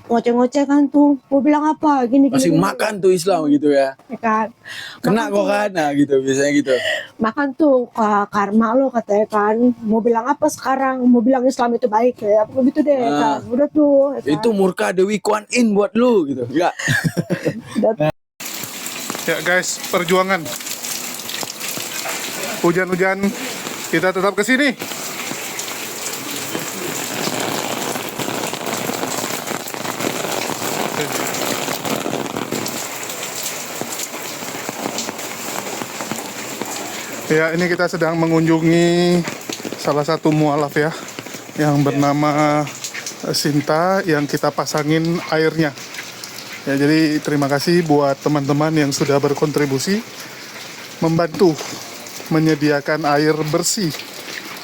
ngoceh-ngoceh kan tuh, mau bilang apa, gini Masih gini. makan tuh Islam gitu ya. Ya kan. Kena kok kan, nah gitu biasanya gitu. Makan tuh karma lo katanya kan, mau bilang apa sekarang, mau bilang Islam itu baik ya, apa gitu deh kan. Udah tuh ya kan? Itu murka Dewi Kwan In buat lu gitu. Enggak. Ya guys, perjuangan. Hujan-hujan kita tetap ke sini. Ya, ini kita sedang mengunjungi salah satu mualaf ya, yang bernama Sinta, yang kita pasangin airnya. Ya, jadi terima kasih buat teman-teman yang sudah berkontribusi membantu menyediakan air bersih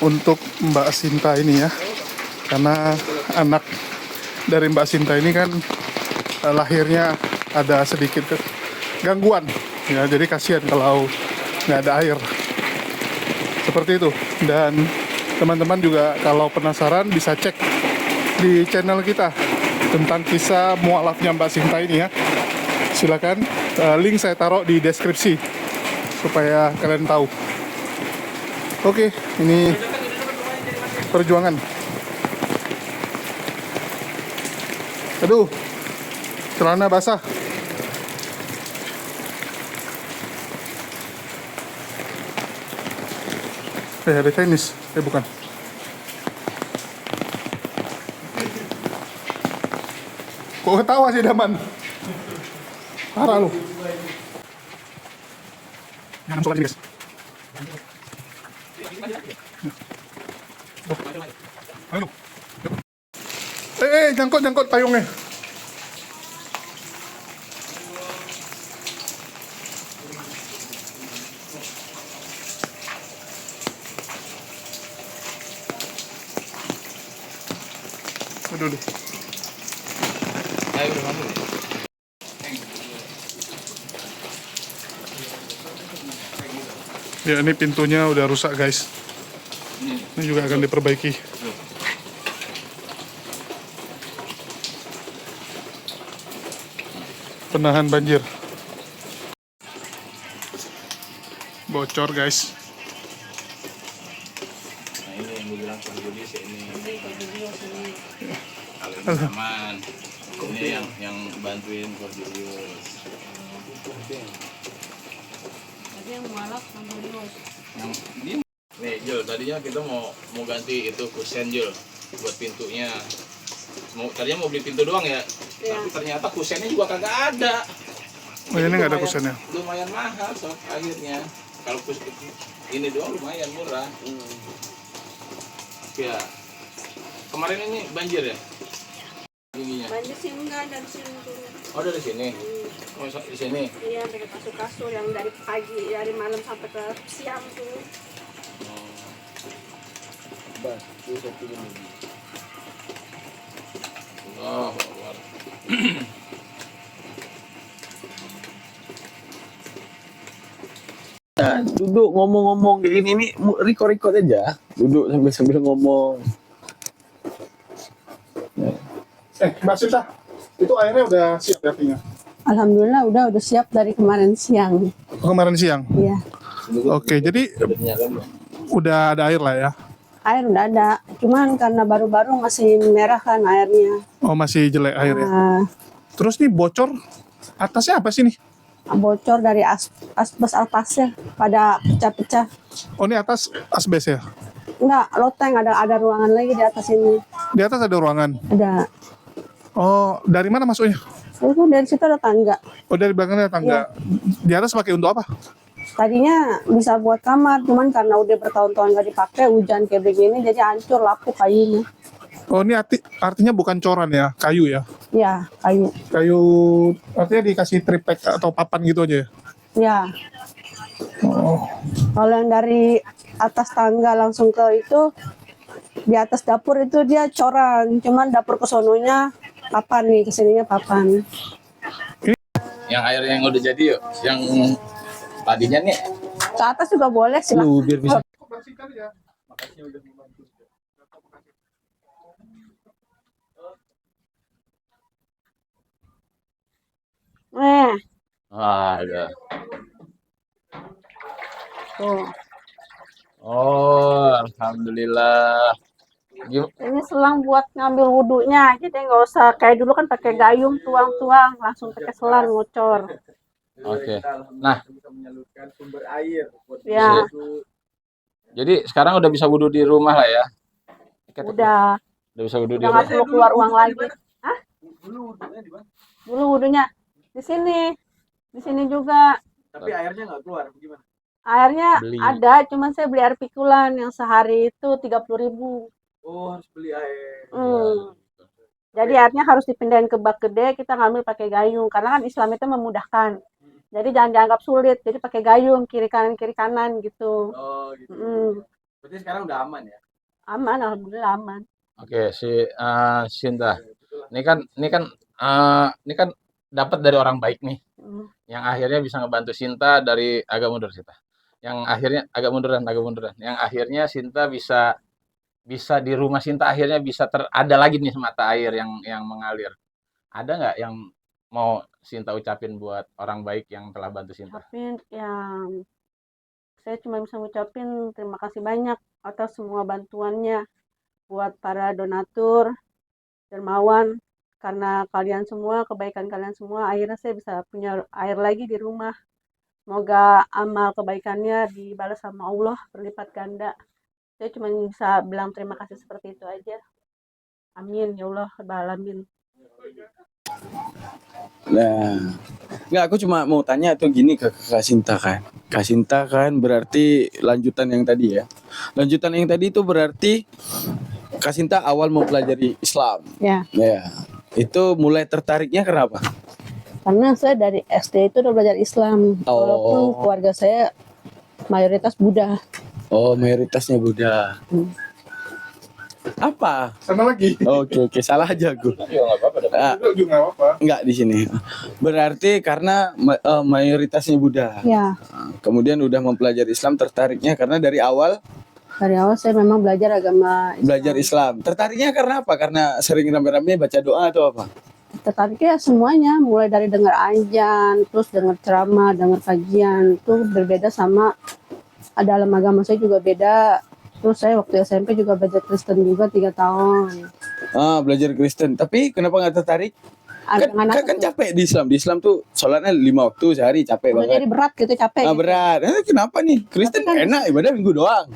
untuk Mbak Sinta ini ya. Karena anak dari Mbak Sinta ini kan lahirnya ada sedikit gangguan ya, jadi kasihan kalau nggak ada air. Seperti itu. Dan teman-teman juga kalau penasaran bisa cek di channel kita tentang kisah mualafnya Mbak Sinta ini ya. Silakan, link saya taruh di deskripsi supaya kalian tahu. Oke, ini perjuangan. Aduh, celana basah. Ada tenis, bukan. Kok ketawa sih Daman? Parah lu. Jangan sholat guys. Ayo. Jangkut payungnya. Aduh. Ya, ini pintunya udah rusak guys. Ini juga akan diperbaiki. Penahan banjir. Bocor guys. Nah ini yang gue bilang Cornelius ya, ini kalau ini aman. Ini yang bantuin Cornelius. Tadi yang mualaf Cornelius. Yang dia nih Jul, tadinya kita mau ganti itu kusen Jul buat pintunya. Tadinya mau beli pintu doang ya. Tapi ternyata kusennya juga kagak ada. Oh, ini nggak ada kusennya. Lumayan mahal sob akhirnya. Kalau ini doang lumayan murah. Ya. Kemarin ini banjir ya? Ininya. Banjir sih enggak dari sini tuh. Oh, dari sini. Oh, di sini. Iya, dari kasur-kasur yang dari pagi, dari malam sampai ke siang tuh. Oh, Nah, duduk ngomong-ngomong kayak gini nih, record aja. Duduk sambil ngomong. Mbak Sinta, itu airnya udah siap artinya? Alhamdulillah udah siap dari kemarin siang. Kemarin siang? Iya. Oke, jadi udah ada air lah ya? Air udah ada, cuman karena baru-baru masih merah kan airnya. Oh, masih jelek airnya. Terus nih bocor, atasnya apa sih nih? Bocor dari asbes atasnya pada pecah-pecah. Oh, ini atas asbes ya? Enggak, loteng, ada ruangan lagi di atas ini. Di atas ada ruangan? Ada. Oh, dari mana masuknya? Itu dari situ ada tangga. Oh, dari belakangnya tangga. Di atas pakai untuk apa? Tadinya bisa buat kamar, cuman karena udah bertahun-tahun nggak dipakai, hujan kayak begini, jadi hancur lapuk kayunya. Oh, ini artinya bukan coran ya, kayu ya? Ya, kayu. Kayu, artinya dikasih tripek atau papan gitu aja ya? Ya. Oh. Kalau yang dari atas tangga langsung ke itu, di atas dapur itu dia coran, cuman dapur kesononya papan nih, kesininya papan. yang air yang udah jadi yuk, yang tadinya nih. Ke atas juga boleh silakan. Biar bisa. Makasih udah membantu. Ada. Tuh. Oh, alhamdulillah. Ini selang buat ngambil wudhunya, jadi nggak usah kayak dulu kan pakai gayung tuang-tuang, langsung pakai selang ngocor. Oke. Nah, Ya, jadi sekarang udah bisa wudhu di rumah lah ya. udah Bisa wudhu di nggak rumah. perlu keluar uang lagi. Hah? Dulu wudhunya di sini juga. Tapi airnya nggak keluar, gimana? Airnya Beli. ada, cuman saya beli air pikulan yang sehari itu 30.000. Oh, harus beli air. Jadi airnya harus dipindahin ke bak gede, kita ngambil pakai gayung karena kan Islam itu memudahkan. Jadi jangan dianggap sulit, jadi pakai gayung kiri kanan gitu. Oh, gitu. Berarti sekarang udah aman ya? Aman, alhamdulillah aman. Oke, Sinta. Ini kan dapat dari orang baik nih. Yang akhirnya bisa ngebantu Sinta dari agak mundur Sinta. Yang akhirnya agak munduran. Yang akhirnya Sinta bisa di rumah Sinta akhirnya bisa ada lagi nih mata air yang mengalir. Ada nggak yang mau Sinta ucapin buat orang baik yang telah bantu Sinta? Ucapin yang saya cuma bisa ngucapin terima kasih banyak atas semua bantuannya buat para donatur, dermawan, karena kalian semua, kebaikan kalian semua, akhirnya saya bisa punya air lagi di rumah. Semoga amal kebaikannya dibalas sama Allah berlipat ganda. Saya cuma bisa bilang terima kasih seperti itu aja. Amin ya Allah rabbal alamin. Nah, nggak, aku cuma mau tanya tuh gini ke Kak Sinta kan. Kak Sinta kan berarti lanjutan yang tadi ya. Lanjutan yang tadi itu berarti Kak Sinta awal mempelajari Islam. Ya, Ya, itu mulai tertariknya kenapa? karena saya dari SD itu udah belajar Islam. Walaupun keluarga saya mayoritas Buddha. Oh, mayoritasnya Buddha. Apa? Sana lagi. Oke, salah aja aku. Duduk juga nggak apa-apa. Enggak di sini. Berarti karena mayoritasnya Buddha. Ya, Kemudian udah mempelajari Islam, tertariknya karena dari awal dari awal saya memang belajar agama Islam. belajar Islam. Tertariknya karena apa? Karena sering rame-rame baca doa atau apa? Tertariknya semuanya, mulai dari dengar azan, terus dengar ceramah, dengar kajian, itu berbeda sama dalam agama saya juga beda. Terus saya waktu SMP juga belajar Kristen juga 3 tahun. Belajar Kristen. Tapi kenapa nggak tertarik? Kan capek di Islam. Di Islam tuh sholatnya 5 waktu sehari, capek Udah banget. jadi berat gitu, capek. Gitu. Berat. Kenapa nih? Kristen Tapi kan- enak, ibadah minggu doang.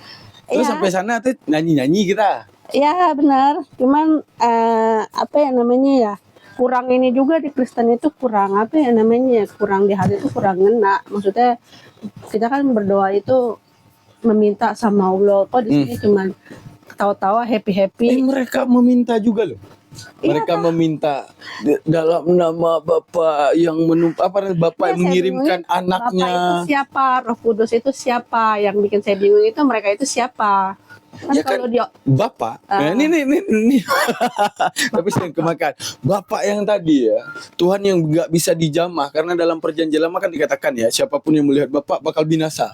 Terus Iya. sampai sana tuh nyanyi-nyanyi kita. Ya benar, cuman apa ya namanya ya, kurang ini juga di Kristen itu kurang apa ya namanya, kurang di hati itu kurang ngena. Maksudnya kita kan berdoa itu meminta sama Allah, kok di sini cuman ketawa-tawa happy. Mereka meminta juga loh. Iya, Mereka meminta dalam nama Bapak yang Bapak Iya, yang mengirimkan Bapak anaknya. itu siapa, Roh Kudus itu siapa, yang bikin saya bingung itu mereka itu siapa. Kan Ya kan, kalau dia Bapak, nah, ini. Tapi saya kemakan. Bapak yang tadi ya, Tuhan yang nggak bisa dijamah karena dalam perjanjian lama kan dikatakan ya, siapapun yang melihat Bapak bakal binasa.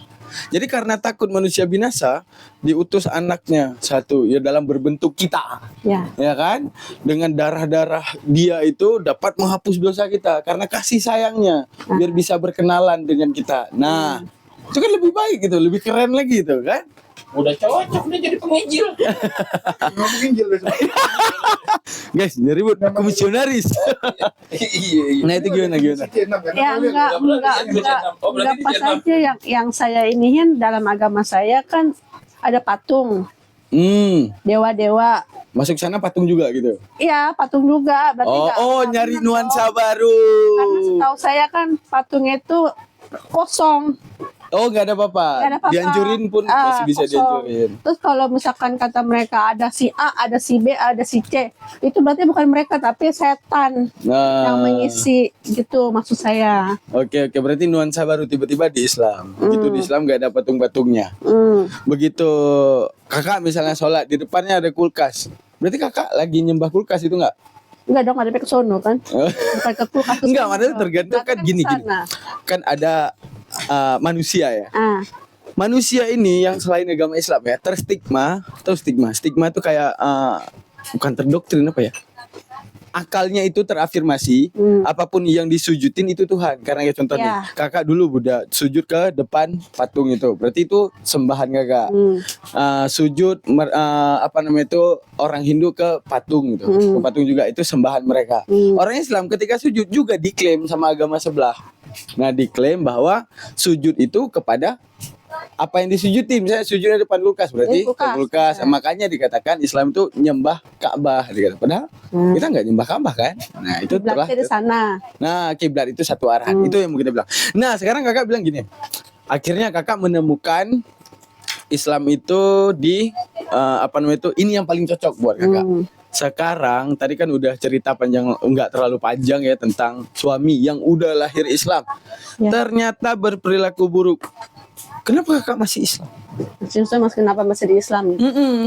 Jadi karena takut manusia binasa, diutus anaknya satu ya dalam berbentuk kita, ya kan? Dengan darah-darah dia itu dapat menghapus dosa kita karena kasih sayangnya, biar bisa berkenalan dengan kita. Nah, itu kan lebih baik gitu, lebih keren lagi gitu kan? Udah cocok dia jadi penginjil. Nggak penginjil besok. Guys, jadi buat komisionaris. Iya. Nah itu gimana? ya enggak pas aja yang saya iniin dalam agama saya kan ada patung dewa-dewa. Masuk sana patung juga gitu. Iya, patung juga. Berarti Nyari nuansa baru. Karena setahu saya kan patungnya itu kosong. Nggak ada apa-apa. Nggak ada apa-apa. Dihancurin pun masih bisa Kosong. dihancurin. Terus kalau misalkan kata mereka ada si A, ada si B, ada si C, itu berarti bukan mereka tapi setan yang mengisi gitu maksud saya. Oke, berarti nuansa baru tiba-tiba di Islam. Begitu di Islam nggak ada patung-patungnya. Begitu kakak misalnya sholat di depannya ada kulkas. Berarti kakak lagi nyembah kulkas itu nggak? Enggak dong, ada ke sono kan. Bukan ke kulkas. Enggak, maksudnya tergantung kan gini. Kan ada manusia ya. Manusia ini yang selain agama Islam ya terstigma atau stigma itu kayak bukan terdoktrin apa ya? akalnya itu terafirmasi, apapun yang disujudin itu Tuhan. Karena ya contohnya, kakak dulu udah sujud ke depan patung itu, berarti itu sembahan kakak. Sujud apa namanya itu orang Hindu ke patung gitu, ke patung juga itu sembahan mereka. Orang Islam ketika sujud juga diklaim sama agama sebelah. Nah, diklaim bahwa sujud itu kepada apa yang disujudi, misalnya sujudnya depan kulkas berarti kulkas. Makanya dikatakan Islam itu nyembah Ka'bah, dikatakan. Padahal kita nggak nyembah Ka'bah kan. Nah, itu telah di sana. Nah, kiblat itu satu arahan. Itu yang mau kita bilang. Nah, sekarang kakak bilang gini. Akhirnya kakak menemukan Islam itu di apa namanya itu, ini yang paling cocok buat kakak. Sekarang tadi kan udah cerita panjang, enggak terlalu panjang ya, tentang suami yang udah lahir Islam, ternyata berperilaku buruk. Kenapa kakak masih Islam? Kenapa masih di Islam?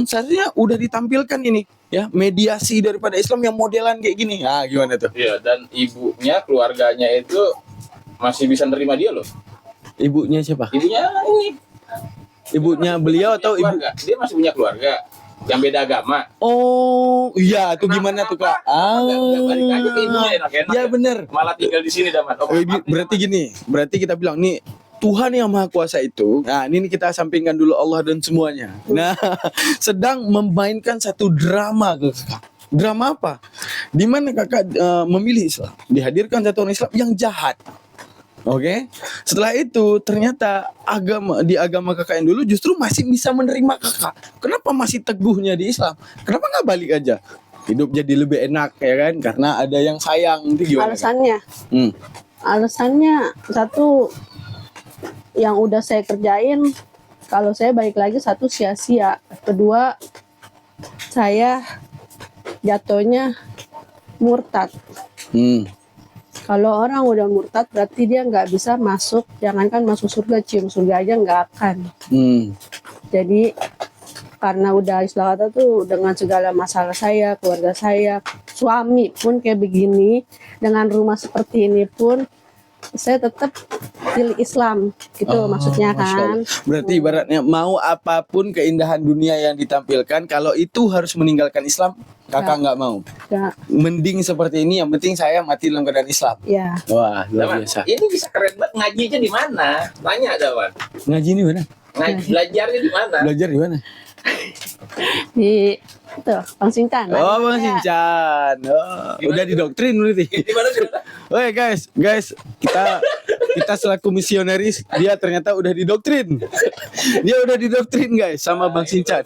Seharusnya udah ditampilkan ini ya, mediasi daripada Islam yang modelan kayak gini. Ah, gimana tuh? Iya, dan ibunya, keluarganya itu masih bisa nerima dia loh. Ibunya siapa? Ibunya ini. Ibunya beliau atau ibu? Keluarga. Dia masih punya keluarga yang beda agama. Oh, iya, tuh gimana tuh kak? Nggak balik aja ke ibunya, enak-enak. Ya bener. Malah tinggal di sini dapat. Berarti gini, berarti kita bilang nih, Tuhan yang Maha Kuasa itu, nah ini kita sampingkan dulu Allah dan semuanya. Nah, sedang memainkan satu drama ke kakak. Drama apa? Di mana kakak memilih Islam, dihadirkan satu orang Islam yang jahat. Oke, setelah itu ternyata di agama kakak yang dulu justru masih bisa menerima kakak. Kenapa masih teguhnya di Islam? Kenapa nggak balik aja? Hidup jadi lebih enak ya kan? Karena ada yang sayang. Itu gimana? Alasannya? Alasannya satu, yang udah saya kerjain, kalau saya balik lagi satu sia-sia. Kedua, saya jatuhnya murtad. Kalau orang udah murtad berarti dia nggak bisa masuk, jangankan masuk surga, cium surga aja nggak akan. Jadi karena udah istilah kata tuh, dengan segala masalah saya, keluarga saya, suami pun kayak begini, dengan rumah seperti ini pun saya tetap pilih Islam gitu, maksudnya kan. Berarti ibaratnya mau apapun keindahan dunia yang ditampilkan, kalau itu harus meninggalkan Islam, kakak nggak mau. Mending seperti ini, yang penting saya mati dalam keadaan Islam. Ya. Wah, luar biasa. Ini bisa keren banget. Ngajinya di mana? Tanya ada, Wan. Ngaji ini mana? Belajarnya di mana? Belajar di mana? Di itu Bang Sincan. Oh, Bang Sincan. Oh, udah didoktrin berarti. Di mana? Oke guys, kita selaku misionaris, dia ternyata udah didoktrin. Dia udah didoktrin guys sama Bang Sincan.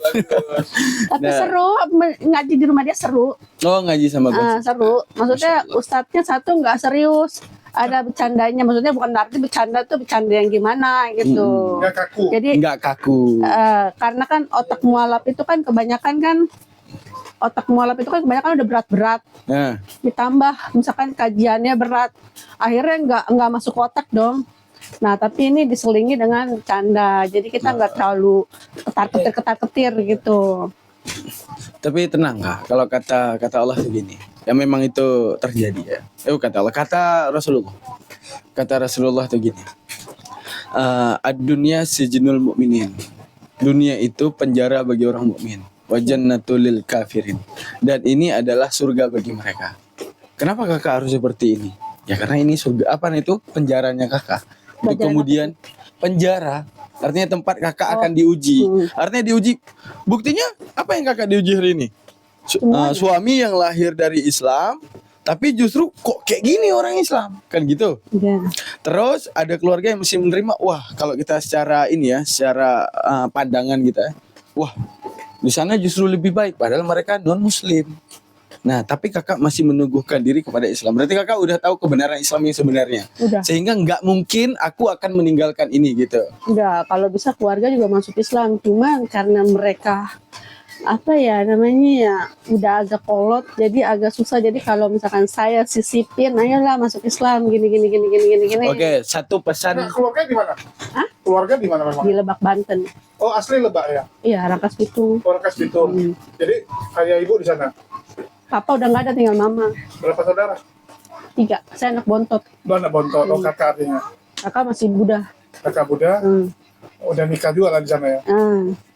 Tapi seru, ngaji di rumah dia seru. Oh, ngaji sama Bang Sincan. Seru. Maksudnya ustadznya satu nggak serius. Ada bercandanya, maksudnya bukan berarti bercanda tuh bercanda yang gimana gitu. Nggak kaku. Jadi nggak kaku. Karena kan otak mualaf itu kan kebanyakan udah berat-berat. Ditambah misalkan kajiannya berat, akhirnya nggak masuk otak dong. Nah, tapi ini diselingi dengan canda, jadi kita nggak terlalu ketar-ketir gitu. Tapi tenang kak, kalau kata Allah begini, ya memang itu terjadi ya. Kata Allah, kata Rasulullah tuh gini. Ad-dunya sijnul mu'minin. Dunia itu penjara bagi orang mukmin. Wa jannatul lil kafirin. Dan ini adalah surga bagi mereka. Kenapa kakak harus seperti ini? Ya karena ini surga, apa itu? Penjaranya kakak. Itu kemudian penjara, artinya tempat kakak akan diuji. Artinya diuji. Buktinya apa yang kakak diuji hari ini? Suami yang lahir dari Islam, tapi justru kok kayak gini orang Islam, kan gitu. Terus ada keluarga yang mesti menerima. Wah, kalau kita secara ini ya, secara pandangan kita, wah di sana justru lebih baik, padahal mereka non Muslim. Nah, tapi kakak masih meneguhkan diri kepada Islam. Berarti kakak udah tahu kebenaran Islam yang sebenarnya. Udah. Sehingga nggak mungkin aku akan meninggalkan ini gitu. Udah, kalau bisa keluarga juga masuk Islam. Cuma karena mereka apa ya namanya ya udah agak kolot, jadi agak susah. Jadi kalau misalkan saya sisipin, ayolah masuk Islam gini. Oke, satu pesan. Nah, keluarga di mana? Hah? Keluarga di mana memang? Di Lebak, Banten. Oh, asli Lebak ya? Iya, Rangkas Bitung. Rangkas Bitung. Jadi ayah ibu di sana. Papa udah nggak ada, tinggal mama. Berapa saudara? 3. Saya anak bontot. Anak bontot. Oh, kakak artinya. Kakak masih muda. Kakak muda. Udah nikah juga lah di sana ya?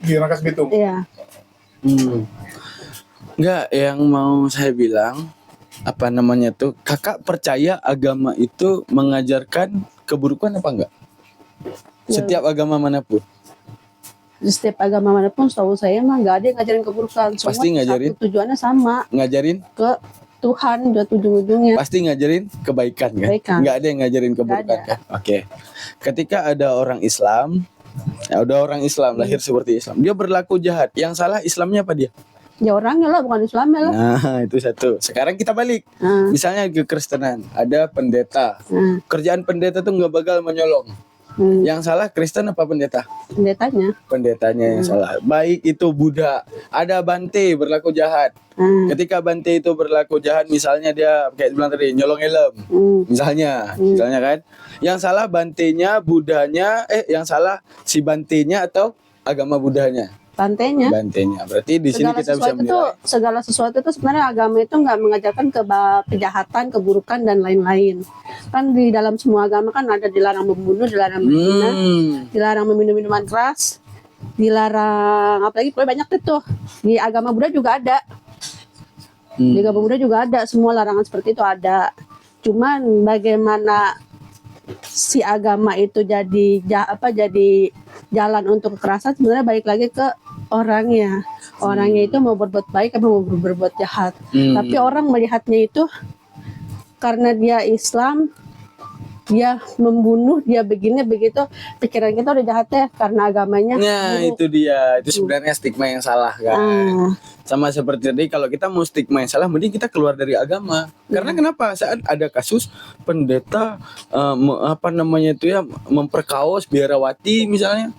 Di Rangkas Bitung. Iya. Enggak, yang mau saya bilang, apa namanya tuh, kakak percaya agama itu mengajarkan keburukan apa enggak? Ya. Setiap agama manapun. Di setiap agama manapun setahu saya mah nggak ada yang ngajarin keburukan. Semua Pasti ngajarin. satu tujuannya sama, Ngajarin, ke Tuhan buat ujung-ujungnya. pasti ngajarin kebaikan kan? Kebaikan. Nggak ada yang ngajarin keburukan Nggak ada. kan? Oke. Ketika ada orang Islam, ya udah orang Islam lahir seperti Islam, dia berlaku jahat. Yang salah Islamnya apa dia? Ya orangnya lah, bukan Islamnya lah. Nah, itu satu. Sekarang kita balik. Nah, Misalnya ke Kristenan, ada pendeta. nah, Kerjaan pendeta tuh nggak bakal menyolong. Yang salah Kristen apa pendeta? pendetanya. Pendetanya yang salah. Baik itu Buddha, ada Bante berlaku jahat. Nah, Ketika Bante itu berlaku jahat, misalnya dia kayak bilang tadi nyolong helm, misalnya kan. Yang salah Bantenya, Budanya, yang salah si Bantenya atau agama Budanya? bantainya. Bantenya. Berarti di sini kita bisa menilai. Segala sesuatu itu sebenarnya agama itu nggak mengajarkan kejahatan, keburukan dan lain-lain. Kan di dalam semua agama kan ada dilarang membunuh, dilarang berzina, dilarang meminum minuman keras, dilarang apalagi pokoknya banyak itu. Di agama Buddha juga ada. Di agama Buddha juga ada, semua larangan seperti itu ada. Cuman bagaimana si agama itu jadi jalan untuk kekerasan, sebenarnya balik lagi ke orangnya. Orangnya itu mau berbuat baik atau mau berbuat jahat. Tapi orang melihatnya itu karena dia Islam, dia membunuh, dia begini begitu, pikiran kita udah jahat ya karena agamanya. Nah, buruk. itu dia. Itu sebenarnya stigma yang salah kan. Sama seperti tadi, kalau kita mau stigma yang salah, mending kita keluar dari agama. Karena kenapa? Saat ada kasus pendeta memperkaos biarawati misalnya.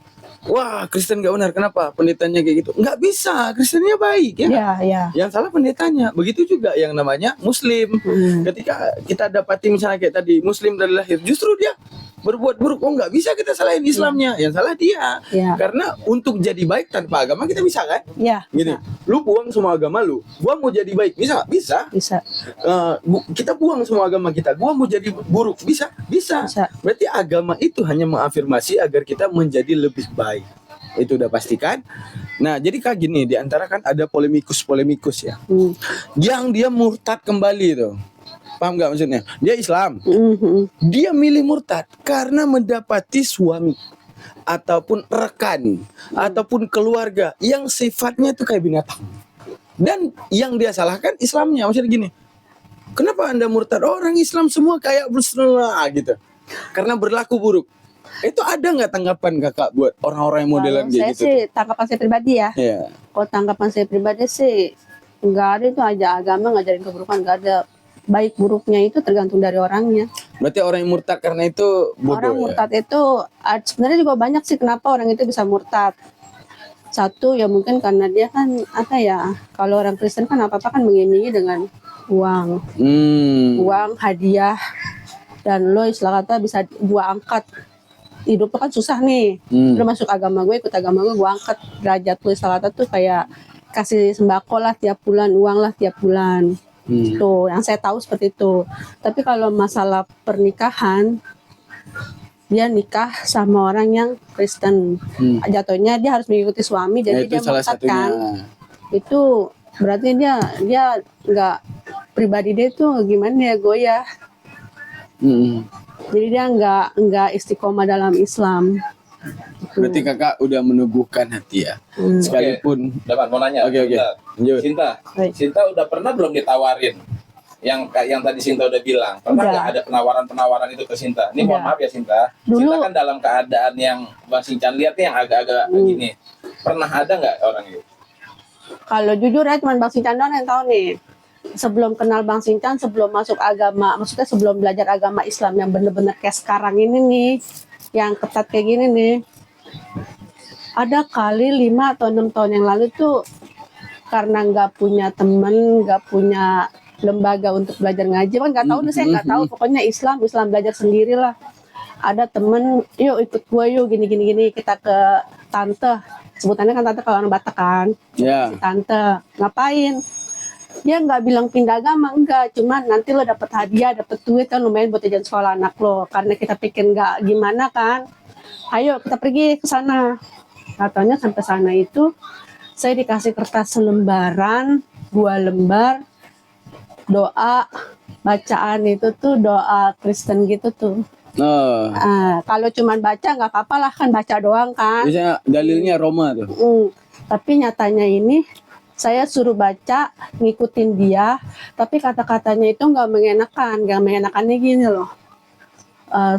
Wah, Kristen gak benar. Kenapa? Pendetanya kayak gitu. Nggak bisa. Kristennya baik ya. Ya. Yang salah pendetanya. Begitu juga yang namanya Muslim. Ketika kita dapati misalnya kayak tadi, Muslim dari lahir, justru dia berbuat buruk. Oh, nggak bisa kita salahin Islamnya. Yang salah dia. Ya. Karena untuk jadi baik tanpa agama kita bisa kan? Ya. Gini, lu buang semua agama lu, gua mau jadi baik, bisa nggak? Bisa. Bisa. Kita buang semua agama kita, gua mau jadi buruk, bisa? Bisa. Berarti agama itu hanya mengafirmasi agar kita menjadi lebih baik. Itu udah pastikan. Nah, jadi kayak gini, di antara kan ada polemikus ya, yang dia murtad kembali tuh. Paham nggak maksudnya? Dia Islam, dia milih murtad karena mendapati suami ataupun rekan ataupun keluarga yang sifatnya itu kayak binatang. Dan yang dia salahkan Islamnya. Maksudnya gini, kenapa Anda murtad? Orang Islam semua kayak bersenang gitu. Karena berlaku buruk. Itu ada nggak tanggapan kakak buat orang-orang yang modelan Kalau kayak saya gitu? sih, tanggapan saya pribadi ya. Iya. Kalau tanggapan saya pribadi sih, nggak ada itu aja agama ngajarin keburukan, nggak ada. Baik buruknya itu tergantung dari orangnya. Berarti orang yang murtad karena itu bodoh. Orang murtad itu sebenarnya juga banyak sih kenapa orang itu bisa murtad. Satu ya mungkin karena dia kan kalau orang Kristen kan apa-apa kan mengiming-imingi dengan uang. Uang, hadiah, dan lo istilah kata bisa gua angkat. Hidup lo kan susah nih. Lo masuk agama gue, ikut agama gue, gua angkat derajat lo, istilah kata tuh kayak kasih sembako lah tiap bulan, uang lah tiap bulan. Tuh, yang saya tahu seperti itu. Tapi kalau masalah pernikahan, dia nikah sama orang yang Kristen. Jatuhnya dia harus mengikuti suami, jadi dia salah murtad satunya. kan. Itu berarti dia nggak, pribadi dia tuh gimana ya, goyah. Jadi dia nggak istiqomah dalam Islam. Berarti kakak udah menubuhkan hati ya. Sekalipun. Dapat mau nanya. Oke. Lanjut. Sinta udah pernah belum ditawarin? Yang tadi Sinta udah bilang. Pernah nggak ada penawaran itu ke Sinta? Ini mohon maaf ya Sinta. Dulu. Sinta kan dalam keadaan yang Bang Sincan lihat nih yang agak-agak gini. Pernah ada nggak orang itu? Kalau jujur ya cuma Bang Sincan doang yang tahu nih. Sebelum kenal Bang Sincan, sebelum masuk agama, maksudnya sebelum belajar agama Islam yang bener-bener kayak sekarang ini nih, yang ketat kayak gini nih, ada kali 5 atau 6 tahun yang lalu tuh karena nggak punya temen, nggak punya lembaga untuk belajar ngaji, kan nggak tahu nih, saya nggak tahu, pokoknya Islam belajar sendiri lah. Ada temen, yuk ikut gue yuk, gini, kita ke tante, sebutannya kan tante kalau orang Batak kan, si tante, ngapain? Dia nggak bilang pindah agama, enggak, cuman nanti lo dapet hadiah, dapet duit kan lumayan buat jajan sekolah anak lo, karena kita pikir nggak gimana kan, ayo kita pergi ke sana. Katanya sampai sana itu saya dikasih kertas selembaran, 2 lembar, doa bacaan itu tuh doa Kristen gitu tuh. Oh, Kalau cuman baca nggak apa-apa lah, kan baca doang kan. biasanya dalilnya Roma tuh. Tapi nyatanya ini saya suruh baca, ngikutin dia, tapi kata-katanya itu nggak mengenakan. Nggak mengenakannya gini loh.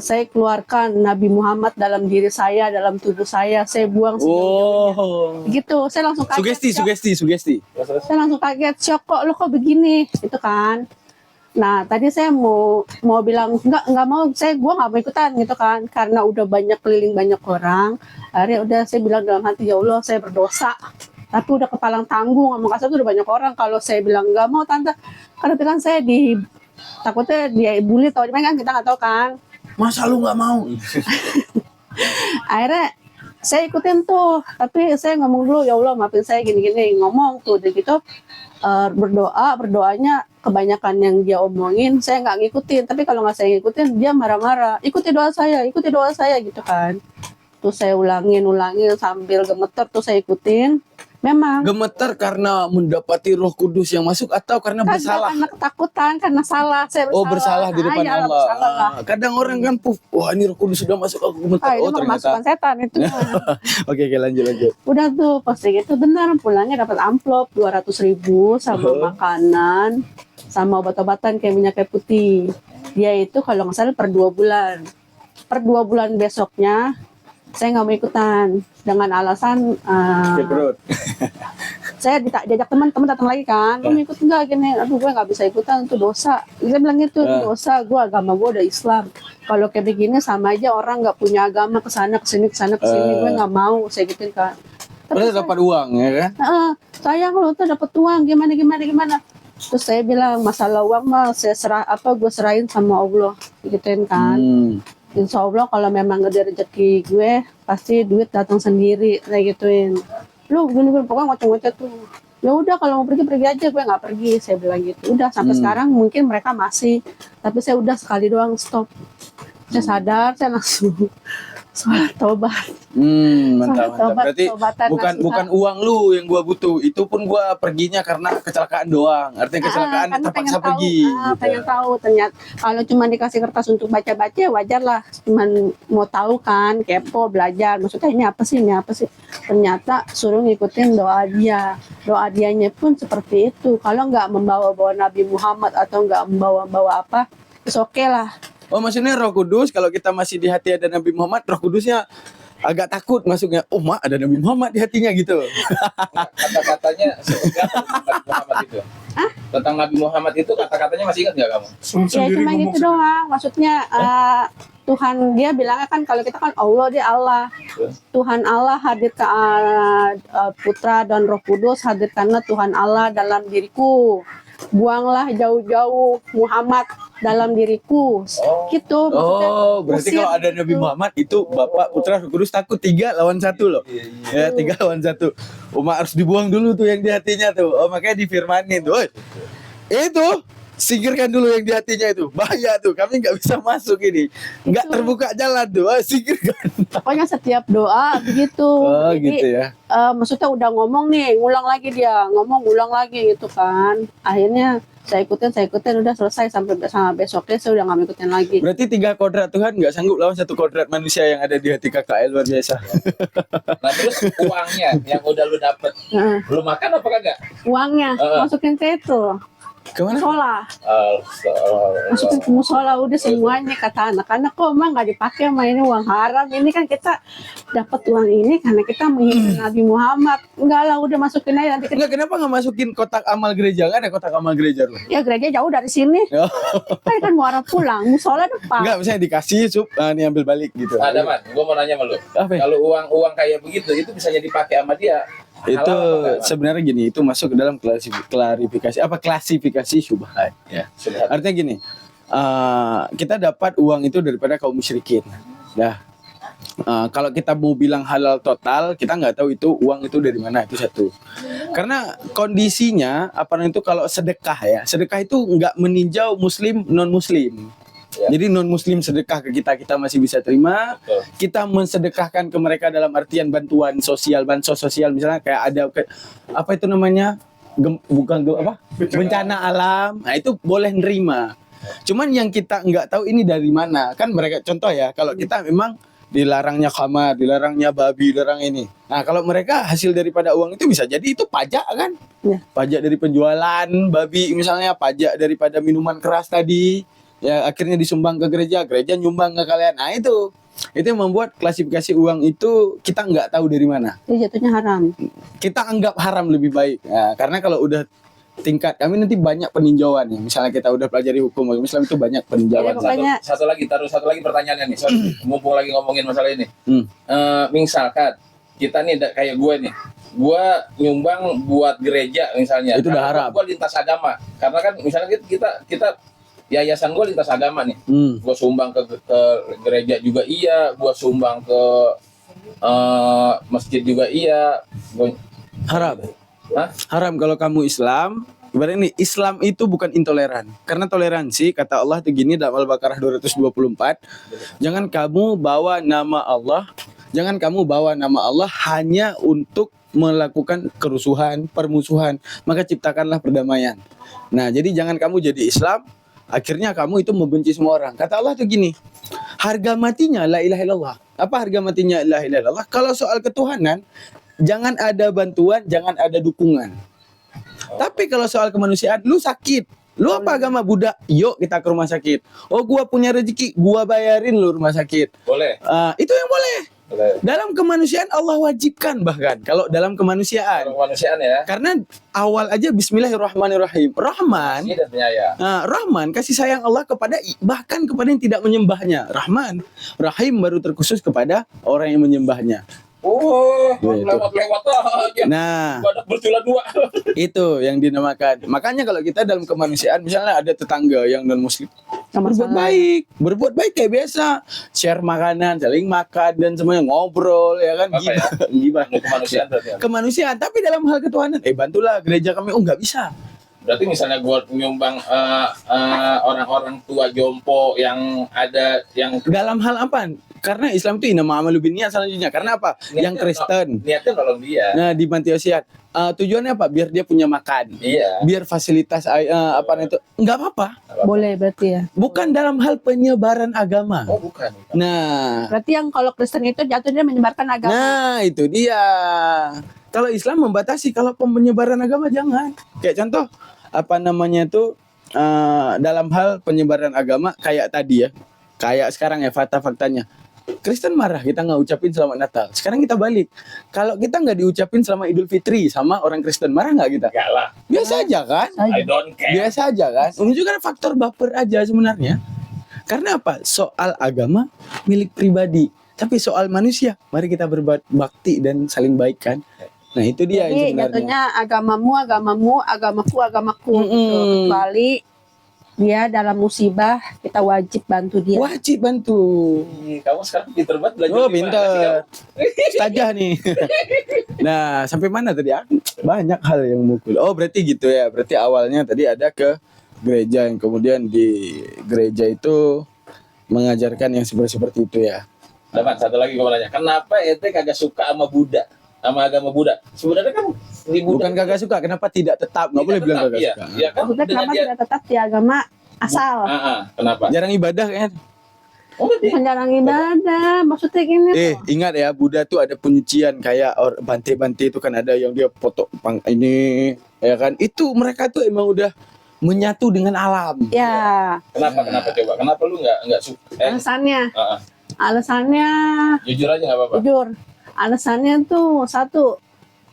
Saya keluarkan Nabi Muhammad dalam diri saya, dalam tubuh saya buang sejauh-jauhnya. Oh, Gitu, saya langsung kaget. sugesti. Saya langsung kaget, syok, kok lo kok begini, itu kan. Nah, tadi saya mau bilang nggak mau, gua nggak mau ikutan gitu kan, karena udah banyak keliling banyak orang. Akhirnya udah saya bilang dalam hati, ya Allah saya berdosa. Tapi udah kepalang tanggung, ngomong kasar tuh udah banyak orang. Kalau saya bilang nggak mau tante, karena kan saya takutnya dia bully atau gimana kan, kita nggak tahu kan. Masa lu nggak mau? Akhirnya saya ikutin tuh, tapi saya ngomong dulu, ya Allah maafin saya gini-gini, ngomong tuh, dan gitu. Berdoanya kebanyakan yang dia omongin saya nggak ngikutin, tapi kalau nggak saya ngikutin dia marah-marah, ikuti doa saya gitu kan. Terus saya ulangin sambil gemeter, tuh saya ikutin. Memang Gemetar karena mendapati Roh Kudus yang masuk atau karena bersalah? karena ketakutan, karena salah, saya bersalah. Oh, bersalah di depan ya, Allah. bersalah lah. Kadang orang kan wah ini Roh Kudus sudah masuk, aku gemetar. Itu Oh, masukan ternyata. setan itu. Oke, lanjut. Udah tuh pas gitu benar, pulangnya dapat amplop 200.000 sama makanan, sama obat-obatan kayak minyak kayu putih. Dia itu kalau nggak salah per 2 bulan. Per 2 bulan besoknya saya nggak mau ikutan dengan alasan Perut. saya diajak teman-teman datang lagi kan, lu ikut nggak gini, aduh gue nggak bisa ikutan, itu dosa. Dia bilang gitu, itu dosa, gue agama gue udah Islam. Kalau kayak begini sama aja orang nggak punya agama, kesana kesini gue nggak mau, saya gituin kan. Padahal dapat uang ya kan? Sayang lo tuh dapat uang, gimana. Terus saya bilang masalah uang mah gue serahin sama Allah, gituin kan. Insya Allah kalau memang ada rezeki gue pasti duit datang sendiri, kayak gituin. Lu gini pokoknya ngoceh-ngoceh tuh. Ya udah kalau mau pergi aja, gue nggak pergi, saya bilang gitu. Udah sampai sekarang mungkin mereka masih, tapi saya udah sekali doang stop. Saya sadar, saya langsung sholat tobat. Mantap. Berarti bukan uang lu yang gua butuh, itu pun gua perginya karena kecelakaan doang. Artinya kecelakaan terpaksa pergi. Pengen tahu ternyata kalau cuma dikasih kertas untuk baca-baca wajar lah, cuman mau tahu kan, kepo, belajar. Maksudnya ini apa sih? Ternyata suruh ngikutin doa dianya pun seperti itu. Kalau nggak membawa-bawa Nabi Muhammad atau nggak membawa-bawa apa, oke lah. Oh, maksudnya Roh Kudus kalau kita masih di hati ada Nabi Muhammad, Roh Kudusnya agak takut masuknya. Oh, mak ada Nabi Muhammad di hatinya gitu. Kata-katanya seperti apa Nabi Muhammad itu? Tentang Nabi Muhammad itu kata-katanya masih ingat nggak kamu? Ya cuma gitu doang. Maksudnya Tuhan, dia bilangnya kan kalau kita kan Allah, dia Allah. Tuhan Allah hadir ke Putra dan Roh Kudus, hadirkanlah Tuhan Allah dalam diriku. Buanglah jauh-jauh Muhammad dalam diriku. Gitu. Oh, berarti kalau ada Nabi Muhammad itu Bapak, Putra, Roh Kudus takut 3 lawan 1 loh. Ya, 3 lawan 1. Umat harus dibuang dulu tuh yang di hatinya tuh. Oh, makanya difirmanin tuh. Itu singkirkan dulu yang di hatinya itu. Bahaya tuh, kami nggak bisa masuk ini. Nggak terbuka jalan tuh. Singkirkan. Pokoknya setiap doa begitu. Oh, Jadi, gitu ya. Maksudnya udah ngomong nih, ngulang lagi dia, ulang lagi gitu kan. Akhirnya saya ikutin, udah selesai sampai besoknya saya udah nggak ngikutin lagi. Berarti 3 kodrat Tuhan nggak sanggup lawan 1 kodrat manusia yang ada di hati KKL, luar biasa. Nah terus uangnya yang udah lu dapet, lu makan apa kagak? Uangnya masukin ke itu. Kemana? Musola, masukin ke musola, udah semuanya. Kata anak-anak, kok emang nggak dipakai sama ini uang haram, ini kan kita dapat uang ini karena kita mengikuti Nabi Muhammad. Enggak lah, udah masukin aja nanti. Enggak, kenapa nggak masukin kotak amal gereja? Nggak ada kotak amal gereja lu? Ya gereja jauh dari sini, kan mau arah pulang, musola depan. Enggak, misalnya dikasih nih ambil balik gitu. Ada man, gua mau nanya sama lu. Apa ya? Kalau uang kayak begitu itu bisa jadi dipakai sama dia. Itu Halal apa enggak, Man? sebenarnya gini, itu masuk ke dalam klasifikasi syubhat ya. Subhanallah. Artinya gini, kita dapat uang itu daripada kaum musyrikin. Nah, kalau kita mau bilang halal total, kita nggak tahu itu uang itu dari mana, itu satu. Karena kondisinya apa itu, kalau sedekah ya, sedekah itu nggak meninjau muslim non muslim. Ya. Jadi non muslim sedekah ke kita masih bisa terima. Betul. Kita mensedekahkan ke mereka dalam artian bantuan sosial, bansos sosial, misalnya kayak ada apa itu namanya, bencana alam, nah itu boleh nerima. Cuman yang kita nggak tahu ini dari mana. Kan mereka contoh ya, kalau kita memang dilarangnya khamar, dilarangnya babi, dilarang ini. Nah, kalau mereka hasil daripada uang itu bisa jadi itu pajak kan? Ya. Pajak dari penjualan babi misalnya, pajak daripada minuman keras tadi. Ya akhirnya disumbang ke gereja, gereja nyumbang ke kalian. Nah, itu yang membuat klasifikasi uang itu kita nggak tahu dari mana. Itu jatuhnya haram. Kita anggap haram lebih baik. Nah, karena kalau udah tingkat kami nanti banyak peninjauan ya. Misalnya kita udah pelajari hukum Islam itu banyak peninjauan. Ya, pokoknya Satu lagi pertanyaannya nih. Mumpung lagi ngomongin masalah ini. Misalkan kita nih kayak gue nih, gue nyumbang buat gereja misalnya. Itu udah Karena haram. Gue lintas agama. Karena kan misalnya kita yayasan gue lintas agama nih. Gue sumbang ke gereja juga iya, gue sumbang ke masjid juga iya. Haram. Hah? Haram kalau kamu Islam. Ibaratnya nih, Islam itu bukan intoleran. Karena toleransi, kata Allah itu gini dalam Al-Baqarah 224, jangan kamu bawa nama Allah hanya untuk melakukan kerusuhan, permusuhan, maka ciptakanlah perdamaian. Nah, jadi jangan kamu jadi Islam, akhirnya kamu itu membenci semua orang. Kata Allah itu gini, harga matinya la ilaha illallah. Apa harga matinya la ilaha illallah? Kalau soal ketuhanan, jangan ada bantuan, jangan ada dukungan. Tapi kalau soal kemanusiaan, lu sakit, lu apa agama Buddha? Yuk kita ke rumah sakit. Oh, gua punya rezeki, gua bayarin lu rumah sakit. Boleh. Itu yang boleh. Dalam kemanusiaan Allah wajibkan bahkan kalau dalam kemanusiaan. Kemanusiaan ya. Karena awal aja Bismillahirrahmanirrahim. Rahman. Kasih dan penyayang. Rahman kasih sayang Allah bahkan kepada yang tidak menyembahnya. Rahman. Rahim baru terkhusus kepada orang yang menyembahnya. Oh, Gitu. lewat aja. Nah, Badak bercula dua. itu yang dinamakan. Makanya kalau kita dalam kemanusiaan misalnya ada tetangga yang non muslim, berbuat baik kayak biasa, share makanan, saling makan dan semuanya ngobrol ya kan, Apa ya? gimana? Kemanusiaan berarti ya. Kemanusiaan, tapi dalam hal ketuhanan, bantulah gereja kami. Oh, nggak bisa. Berarti misalnya gue nyumbang orang-orang tua jompo yang ada yang Dalam hal apa? Karena Islam itu inama amalu binniyat selanjutnya. Karena apa? Yang Kristen. niatnya nolong dia. Nah, di panti asuhan. Tujuannya apa? Biar dia punya makan. Iya. Biar fasilitas itu nggak apa-apa. boleh berarti ya. Bukan dalam hal penyebaran agama. Oh, bukan. Nah, Berarti yang kalau Kristen itu jatuhnya menyebarkan agama. nah itu dia. Kalau Islam membatasi, kalau penyebaran agama jangan. Kayak contoh apa namanya itu dalam hal penyebaran agama kayak tadi ya. Kayak sekarang ya faktanya. Kristen marah kita nggak ucapin selamat Natal. Sekarang kita balik. Kalau kita nggak diucapin selamat Idul Fitri sama orang Kristen, marah nggak kita? Enggak lah. Biasa aja kan? I don't care. Biasa aja kan? Menunjukkan faktor baper aja sebenarnya. Karena apa? Soal agama milik pribadi. Tapi soal manusia, mari kita berbuat bakti dan saling baik kan. Nah itu dia Jadi sebenarnya. jatuhnya agamamu, agamaku. Gitu. Kecuali dia dalam musibah, kita wajib bantu dia. Wajib bantu. Kamu sekarang pinter banget belajar. Oh gimana sih pinter. kamu? Ustazah nih. Nah sampai mana tadi? Banyak hal yang mukul. Oh berarti gitu ya. Berarti awalnya tadi ada ke gereja, yang kemudian di gereja itu mengajarkan yang seperti itu ya. Dapat satu lagi gue mau nanya. Kenapa ente kagak suka sama Buddha? Sama agama Buddha? Sebenarnya kan di Buddha Bukan kagak suka, kenapa tidak tetap? Nggak boleh bilang kagak iya. suka. Iya kan? Maksudnya dengan kenapa dia. tidak tetap di agama asal? Kenapa? Jarang ibadah kayaknya. Oh, berarti Bukan jarang ibadah, maksudnya gini tuh. Ingat ya, Buddha tuh ada penyucian kayak bante-bante itu kan ada yang dia foto ini, ya kan? Itu mereka tuh emang udah menyatu dengan alam. Ya, Kenapa coba? Kenapa lu nggak suka? alasannya, Ah, ah. alasannya Jujur aja nggak apa-apa. jujur, alasannya tuh satu,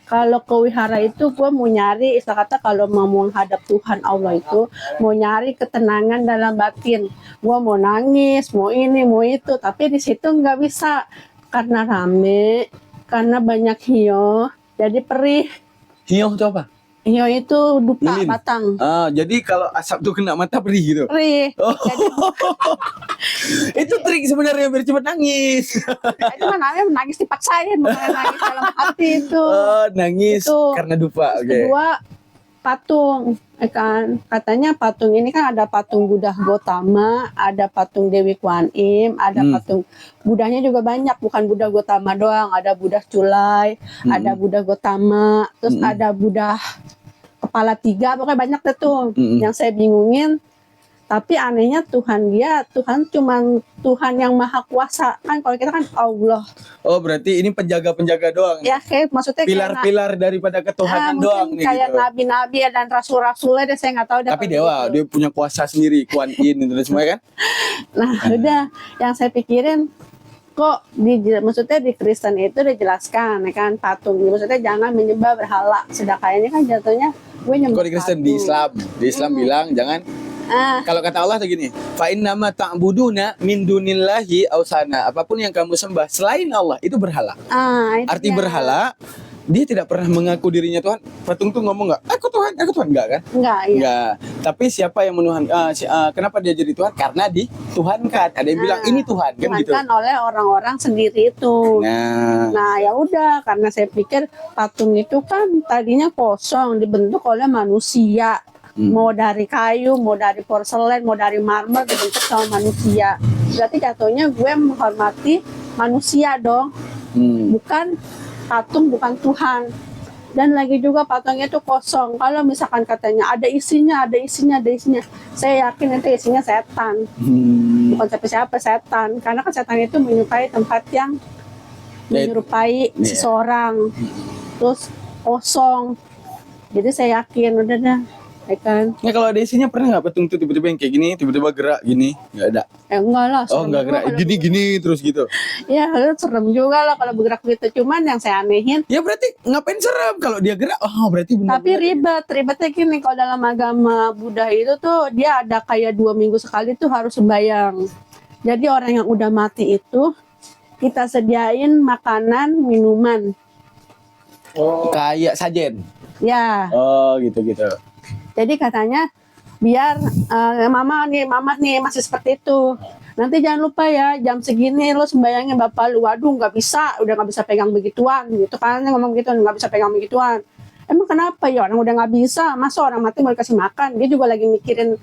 kalau ke wihara itu gue mau nyari, istilah kata kalau mau menghadap Tuhan Allah itu, mau nyari ketenangan dalam batin. Gue mau nangis, mau ini, mau itu, tapi di situ nggak bisa karena rame, karena banyak hiyo, jadi perih. Hiyo itu apa? Hiyo itu dupa Lilin. batang, Jadi kalau asap tuh kena mata perih gitu. perih. Oh. Jadi Itu trik sebenarnya biar cepat nangis. itu kan namanya menangis dipaksain, bukan nangis dalam hati itu. Oh, nangis Itu. karena dupa. Oke. Kedua, patung, ya kan? Katanya patung ini kan ada patung Buddha Gotama, ada patung Dewi Kuan Im, ada patung Budanya juga banyak, bukan Buddha Gotama doang, ada Buddha Culai, ada Buddha Gotama, terus ada Buddha kepala 3, pokoknya banyak deh tuh yang saya bingungin. Tapi anehnya Tuhan cuman Tuhan yang maha kuasa kan, kalau kita kan Allah. Oh, berarti ini penjaga-penjaga doang. Ya kayak maksudnya Pilar-pilar daripada ketuhanan doang mungkin nih kayak gitu. nabi-nabi dan rasul-rasulnya deh, saya nggak tahu deh. Tapi kalau dewa, gitu. dia punya kuasa sendiri, Kuan Yin dan semua kan. Nah, udah yang saya pikirin kok maksudnya di Kristen itu dijelaskan ya kan, patung. Maksudnya jangan menyembah berhala. Sedangkan ini kan jatuhnya gue nyembah Kok di Kristen, di Islam bilang jangan. Kalau kata Allah tuh gini, fa innama ta'buduna min dunillahi ausana. Apapun yang kamu sembah selain Allah itu berhala. Itu Arti dia. berhala, dia tidak pernah mengaku dirinya Tuhan. Patung tuh ngomong nggak, aku Tuhan, enggak kan? Enggak, iya. Enggak. Tapi siapa yang menuhan? Kenapa dia jadi Tuhan? Karena dituhankan. Ada yang bilang ini Tuhan, kan gitu. Tuhankan oleh orang-orang sendiri itu. Nah, ya udah, karena saya pikir patung itu kan tadinya kosong, dibentuk oleh manusia. Mau dari kayu, mau dari porselen, mau dari marmer, dibentuk sama manusia. Berarti jatuhnya gue menghormati manusia dong, bukan patung, bukan Tuhan. Dan lagi juga patungnya itu kosong. Kalau misalkan katanya ada isinya, saya yakin itu isinya setan. Bukan siapa-siapa, setan. Karena kan setan itu menyukai tempat yang menyerupai seseorang. Terus kosong. Jadi saya yakin udah dah. Ya kan? Nah, kalau ada isinya pernah nggak patung tuh tiba-tiba yang kayak gini, tiba-tiba gerak gini? Nggak ada. Enggak lah. Oh, nggak gerak. Gini terus gitu. Ya, serem juga lah kalau bergerak gitu. Cuman yang saya anehin, Ya berarti ngapain serem kalau dia gerak? Oh, berarti benar. tapi ribetnya gini, kalau dalam agama Buddha itu tuh dia ada kayak 2 minggu sekali tuh harus sembahyang. Jadi orang yang udah mati itu kita sediain makanan, minuman. Kayak sajen. Ya, Oh, gitu-gitu. jadi katanya biar mama nih masih seperti itu. Nanti jangan lupa ya, jam segini lo sembayangin bapak lu. Waduh, udah nggak bisa pegang begituan, gitu kan? Ngomong gitu, nggak bisa pegang begituan. Emang kenapa ya, orang udah nggak bisa? Masa orang mati mau dikasih makan? Dia juga lagi mikirin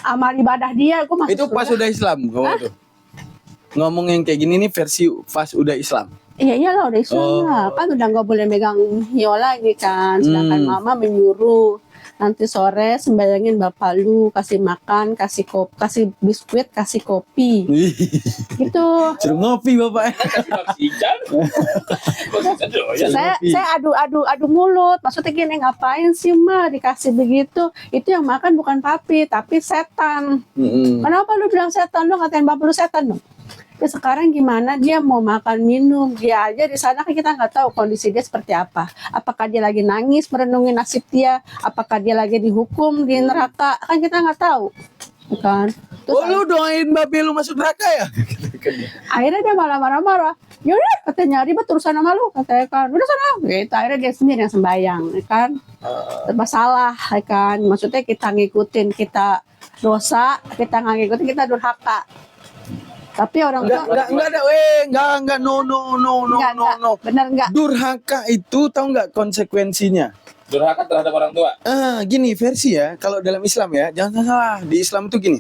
amal ibadah dia. Gue masih Itu pas udah Islam kamu tuh. Ngomong yang kayak gini nih versi pas udah Islam. Iya iyalah udah Islam lah. Kan udah nggak boleh megang hiu lagi kan. Sedangkan mama menyuruh nanti sore sembayangin bapak lu, kasih makan, kasih biskuit, kasih kopi. Gitu. Suruh ngopi bapak. Saya adu mulut. Maksudnya gini, ngapain sih mah dikasih begitu? Itu yang makan bukan papi, tapi setan. Kenapa lu bilang setan? Lu ngatain bapak lu setan dong? Ya sekarang gimana dia mau makan minum, dia aja di sana kan kita nggak tahu kondisi dia seperti apa. Apakah dia lagi nangis merenungi nasib dia, apakah dia lagi dihukum di neraka, kan kita nggak tahu, kan? Terus Lu doain babe lu masuk neraka ya? akhirnya dia malah marah-marah. Yaudah, katanya ribet urusan sama lu, katanya kan. Udah sana, gitu. Akhirnya dia sendiri yang sembahyang, ya kan? Serba salah, ya kan? Maksudnya kita ngikutin, kita dosa, kita nggak ngikutin, kita durhaka. Tapi orang tua Enggak ada, enggak, no. benar enggak? Durhaka itu tahu nggak konsekuensinya? Durhaka terhadap orang tua. Gini versi ya, kalau dalam Islam ya, jangan salah. Di Islam itu gini.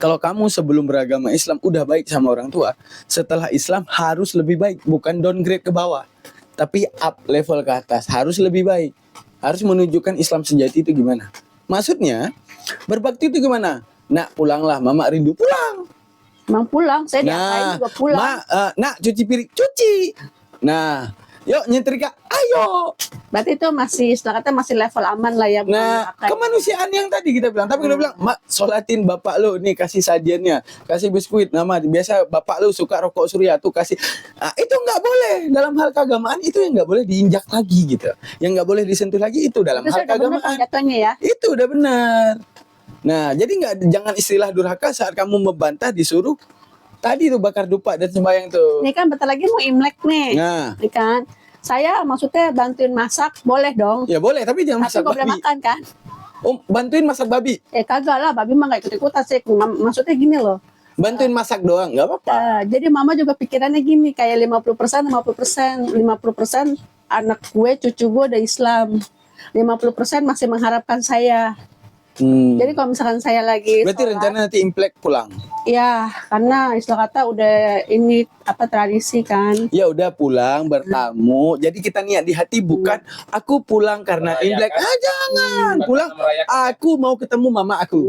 Kalau kamu sebelum beragama Islam udah baik sama orang tua, setelah Islam harus lebih baik, bukan downgrade ke bawah, tapi up level ke atas, harus lebih baik. Harus menunjukkan Islam sejati itu gimana. Maksudnya, berbakti itu gimana? Nak, pulanglah, mama rindu, pulang. Emang pulang, saya diapain juga pulang. Nak, cuci piring, cuci. Nah, yuk nyetrika, ayo. Berarti itu masih, setelah kata masih level aman lah ya. Nah, kemanusiaan yang tadi kita bilang. Tapi kita bilang, mak, sholatin bapak lu nih, kasih sajiannya, kasih biskuit. Nama biasa bapak lu suka rokok surya tuh kasih. Itu nggak boleh dalam hal keagamaan, itu yang nggak boleh diinjak lagi gitu. Yang nggak boleh disentuh lagi itu dalam hal keagamaan. Jatuhnya ya. Itu udah benar. Nah, jadi jangan istilah durhaka saat kamu membantah disuruh tadi tuh bakar dupa dan sembahyang tuh. Ini kan bentar lagi mau Imlek nih. Nah, Ini kan. Saya maksudnya bantuin masak, boleh dong. ya boleh, tapi jangan Tapi masak nggak boleh babi. makan kan? Bantuin masak babi. Kagak lah, babi mah nggak ikut-ikutan sih. Maksudnya gini loh. Bantuin masak doang, nggak apa-apa. Jadi mama juga pikirannya gini, kayak 50%, 50% anak gue, cucu gue udah Islam. 50% masih mengharapkan saya. Jadi kalau misalkan saya lagi Berarti sholat, rencana nanti Imlek pulang. ya karena istilah kata udah ini apa tradisi kan. Ya udah pulang bertamu. Jadi kita niat di hati bukan aku pulang karena Imlek. Ah jangan pulang. Aku mau ketemu mama aku.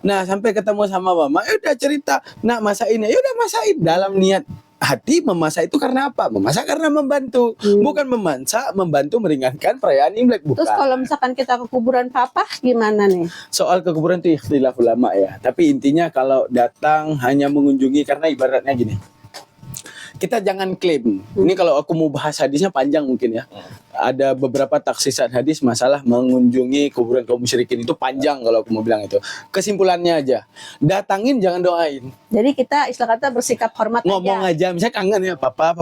Nah sampai ketemu sama mama, ya udah cerita. Nak masakin ya udah masakin dalam niat hati memasak itu karena apa? Memasak karena membantu, bukan membantu meringankan perayaan Imlek bukan. Terus kalau misalkan kita ke kuburan papa gimana nih? Soal ke kuburan itu ikhtilaf ulama ya. Tapi intinya kalau datang hanya mengunjungi karena ibaratnya gini. Kita jangan klaim. Ini kalau aku mau bahas hadisnya panjang mungkin ya. Ada beberapa taksisan hadis masalah mengunjungi kuburan kaum musyrikin itu panjang kalau aku mau bilang itu. Kesimpulannya aja, datangin jangan doain. Jadi kita istilah kata bersikap hormat Ngomong aja. aja, misalnya kangen ya, papa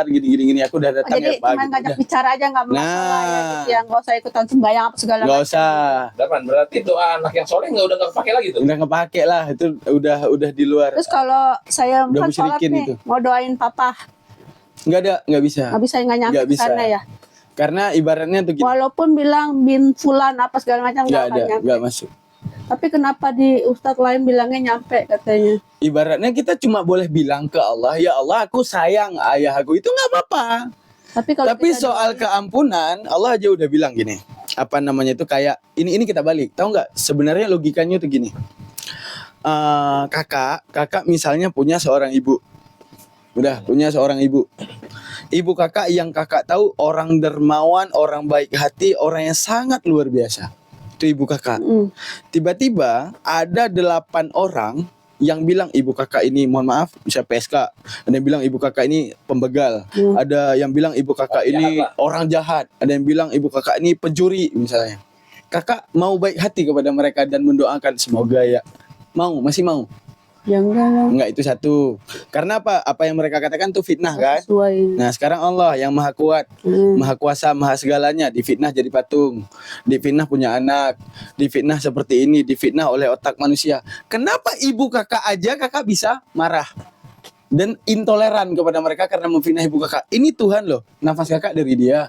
gini aku udah datang Jadi ya pak. cuma Gitu. ngajak Udah. bicara aja nggak masalah ya, gitu ya. Nggak usah ikutan sembahyang apa segala Nggak macam. usah, Dapan, berarti doa anak yang soleh udah nggak kepake lagi tuh. udah kepake lah itu udah di luar. Terus kalau saya Udah kan sholat musyrikin nih, itu. mau doain papa, Nggak bisa. nggak nyampe Nggak ke bisa. sana ya. Karena ibaratnya tuh gini, Walaupun bilang bin fulan apa segala macam nggak akan ada, nyampe. nggak masuk. Tapi kenapa di ustadz lain bilangnya nyampe katanya? Ibaratnya kita cuma boleh bilang ke Allah, ya Allah aku sayang ayah aku, itu nggak apa-apa. Tapi kalau Tapi kita soal keampunan, Allah aja udah bilang gini, apa namanya itu kayak ini kita balik, tahu nggak? Sebenarnya logikanya tuh gini, kakak misalnya punya seorang ibu, udah punya seorang ibu kakak yang kakak tahu orang dermawan, orang baik hati, orang yang sangat luar biasa. Itu ibu kakak. Tiba-tiba ada 8 orang yang bilang ibu kakak ini, mohon maaf, bisa PSK. Ada yang bilang ibu kakak ini pembegal. Ada yang bilang ibu kakak ini orang jahat. Ada yang bilang ibu kakak ini pencuri misalnya. Kakak mau baik hati kepada mereka dan mendoakan semoga ya. Masih mau? ya enggak lah, Enggak, itu satu. Karena apa? Apa yang mereka katakan itu fitnah kan? sesuai. Nah sekarang Allah yang maha kuat, maha kuasa, maha segalanya, difitnah jadi patung, difitnah punya anak, difitnah seperti ini, difitnah oleh otak manusia. Kenapa ibu kakak aja kakak bisa marah dan intoleran kepada mereka karena memfitnah ibu kakak? Ini Tuhan loh, nafas kakak dari dia,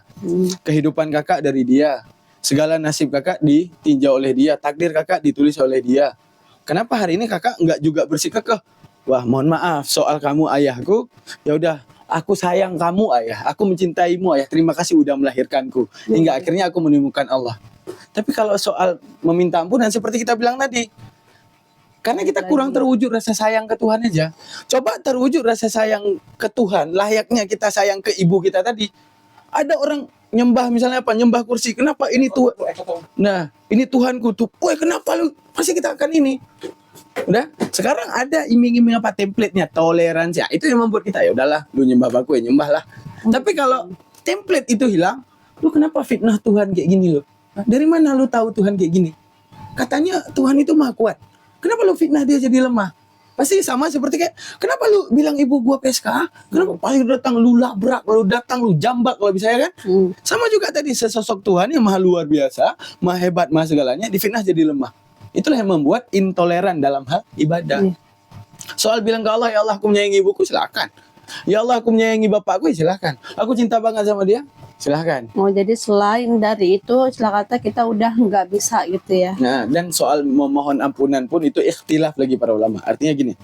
kehidupan kakak dari dia, segala nasib kakak ditinjau oleh dia, takdir kakak ditulis oleh dia. Kenapa hari ini kakak nggak juga bersikukuh? Wah, mohon maaf, soal kamu ayahku, ya udah, aku sayang kamu ayah, aku mencintaimu ayah, terima kasih udah melahirkanku, hingga akhirnya aku menemukan Allah. Tapi kalau soal meminta ampunan seperti kita bilang tadi, karena kita kurang terwujud rasa sayang ke Tuhan aja. Coba terwujud rasa sayang ke Tuhan, layaknya kita sayang ke ibu kita tadi. Ada orang nyembah misalnya apa, nyembah kursi, kenapa ini Tuhan? Nah, ini Tuhanku tuh, woi kenapa lu? Pasti kita akan ini. Udah, sekarang ada iming-iming apa template-nya, toleransi. Itu yang membuat kita ya udahlah, lu nyembah aku ya nyembah lah. Tapi kalau template itu hilang, lu kenapa fitnah Tuhan kayak gini lo? Dari mana lu tahu Tuhan kayak gini? Katanya Tuhan itu maha kuat. Kenapa lu fitnah dia jadi lemah? Pasti sama seperti kayak, kenapa lu bilang ibu gua PSK? Kenapa pasti datang lu labrak, lu datang lu jambak kalau bisa ya kan? Sama juga tadi sesosok Tuhan yang maha luar biasa, maha hebat, maha segalanya, difitnah jadi lemah. Itulah yang membuat intoleran dalam hal ibadah. Soal bilang ke Allah, ya Allah aku menyayangi ibuku, silakan. Ya Allah aku menyayangi bapakku, ya silakan. Aku cinta banget sama dia, silakan. Oh jadi selain dari itu istilah kata kita udah nggak bisa gitu ya. Nah, dan soal memohon ampunan pun itu ikhtilaf lagi para ulama. Artinya gini,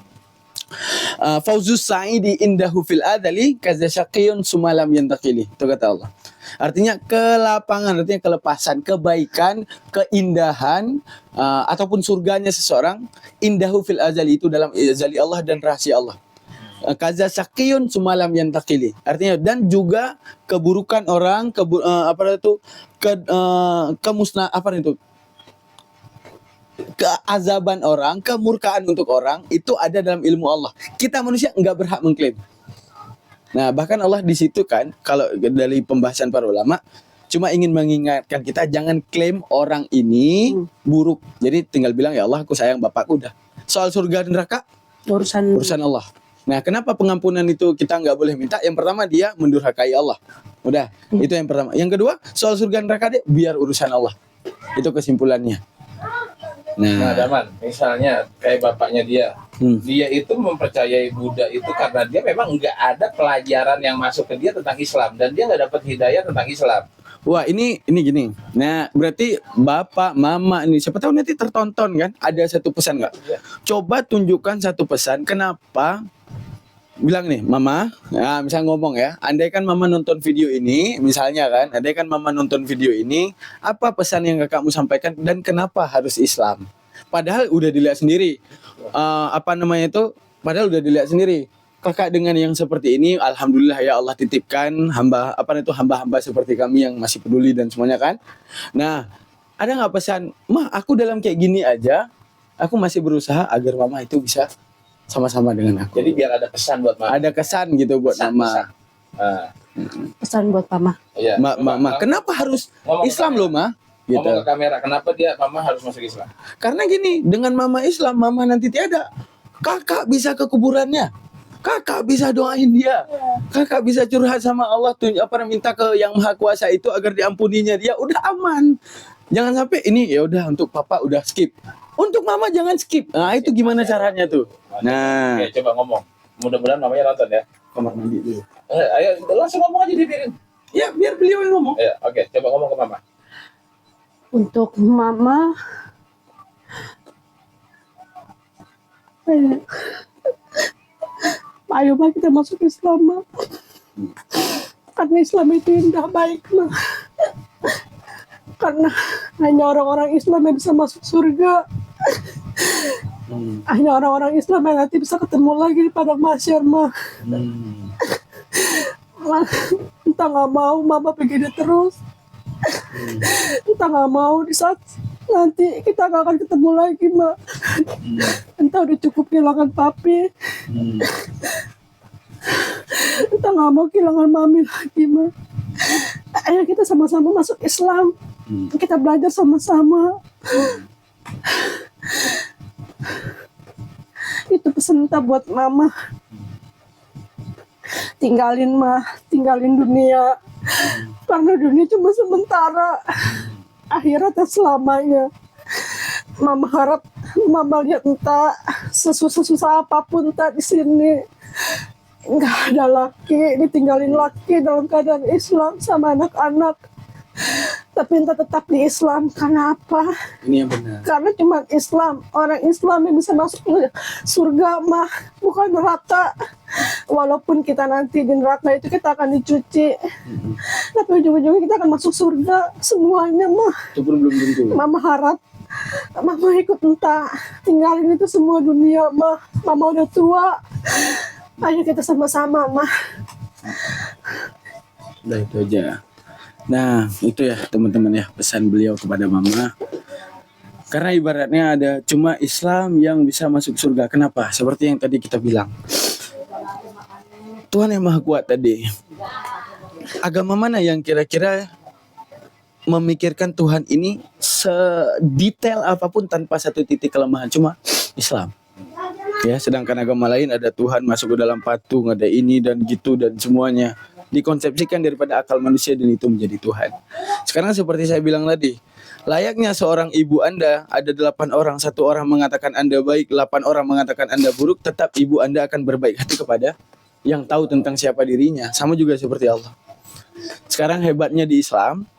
Fauzus sa'idi indahu fil adali kaza syaqiyun sumalam yantakili. Itu kata Allah. Artinya kelapangan, artinya kelepasan, kebaikan, keindahan, ataupun surganya seseorang, indahu fil azali, itu dalam azali Allah dan rahasia Allah. Kaza syaqiyun sumalam yantakili. Artinya dan juga keburukan orang, keazaban orang, kemurkaan untuk orang itu ada dalam ilmu Allah. Kita manusia nggak berhak mengklaim. Nah, bahkan Allah di situ kan, kalau dari pembahasan para ulama, cuma ingin mengingatkan kita jangan klaim orang ini buruk. Jadi tinggal bilang ya Allah, aku sayang bapakku udah. Soal surga dan neraka urusan Allah. Nah, kenapa pengampunan itu kita nggak boleh minta? Yang pertama dia mendurhakai Allah. Udah, itu yang pertama. Yang kedua, soal surga dan neraka dia biar urusan Allah. Itu kesimpulannya. Nah, Daman, misalnya kayak bapaknya dia, Hmm. dia itu mempercayai Buddha itu karena dia memang nggak ada pelajaran yang masuk ke dia tentang Islam dan dia nggak dapat hidayah tentang Islam. Wah, ini gini. Nah, berarti bapak, mama ini siapa tahu nanti tertonton kan? Ada satu pesan nggak? Iya. Coba tunjukkan satu pesan. Kenapa? Bilang nih, mama. Nah, misal ngomong ya. Andai kan mama nonton video ini, misalnya kan. Andai kan mama nonton video ini, apa pesan yang kakakmu sampaikan dan kenapa harus Islam? Padahal udah dilihat sendiri. Apa namanya itu? Padahal udah dilihat sendiri. Kakak dengan yang seperti ini, alhamdulillah ya Allah titipkan hamba-hamba seperti kami yang masih peduli dan semuanya kan. Nah, ada nggak pesan, mah aku dalam kayak gini aja, aku masih berusaha agar mama itu bisa sama-sama dengan aku. Jadi biar ada pesan buat mama. Ada kesan gitu buat Pesan, mama. pesan. Nah, Pesan buat mama. iya. Mama, kenapa harus Ngomong ke Islam kamera. loh, Ma? Gitu. Ngomong ke kamera, kenapa mama harus masuk Islam? Karena gini, dengan mama Islam, mama nanti tiada. Kakak bisa ke kuburannya. Kakak bisa doain dia. Kakak bisa curhat sama Allah tuh minta ke yang Maha Kuasa itu agar diampuninya dia. Udah aman. Jangan sampai ini ya udah untuk papa udah skip. Untuk mama jangan skip. Nah, itu gimana caranya tuh? Nah, Oke, coba ngomong. Mudah-mudahan mamanya nonton ya. kamar mandi dulu. Ayo langsung ngomong aja dibiarin. Ya, biar beliau yang ngomong. Ya, oke, coba ngomong ke mama. Untuk mama, ayo Ma kita masuk Islam Ma. Karena Islam itu indah baik Ma. Karena hanya orang-orang Islam yang bisa masuk surga. Hanya orang-orang Islam yang nanti bisa ketemu lagi di padang mahsyar Ma. Entah nggak mau mama begini terus. Entah nggak mau di saat nanti kita nggak akan ketemu lagi Ma. Entah udah cukup kehilangan papi. Entah nggak mau kehilangan mami lagi Ma. Ayo kita sama-sama masuk Islam. Kita belajar sama-sama. Itu pesan kita buat mama. Tinggalin dunia. Karena dunia cuma sementara. Akhiratnya selamanya. Mama harap mama lihat entah sesusah apapun entah di sini nggak ada laki, ditinggalin laki dalam keadaan Islam sama anak-anak. Tapi entah tetap di Islam. Karena apa? Ini yang benar. Karena cuma Islam, orang Islam yang bisa masuk ke surga mah, bukan neraka. Walaupun kita nanti di neraka itu kita akan dicuci, tapi ujung-ujungnya kita akan masuk surga semuanya mah. Itu pun belum tentu. Mama harap mama ikut entah tinggalin itu semua dunia mah. Mama udah tua, ayo kita sama-sama mah. Udah itu aja. Nah, itu ya teman-teman ya pesan beliau kepada mama. Karena ibaratnya ada cuma Islam yang bisa masuk surga. Kenapa? Seperti yang tadi kita bilang. Tuhan yang Maha Kuat tadi. Agama mana yang kira-kira memikirkan Tuhan ini sedetail apapun tanpa satu titik kelemahan? Cuma Islam. Ya, sedangkan agama lain ada Tuhan masuk ke dalam patung, ada ini dan gitu dan semuanya dikonsepsikan daripada akal manusia dan itu menjadi Tuhan. Sekarang seperti saya bilang tadi, layaknya seorang ibu Anda, ada 8 orang, 1 orang mengatakan Anda baik, 8 orang mengatakan Anda buruk, tetap ibu Anda akan berbaik hati kepada yang tahu tentang siapa dirinya. Sama juga seperti Allah. Sekarang hebatnya di Islam,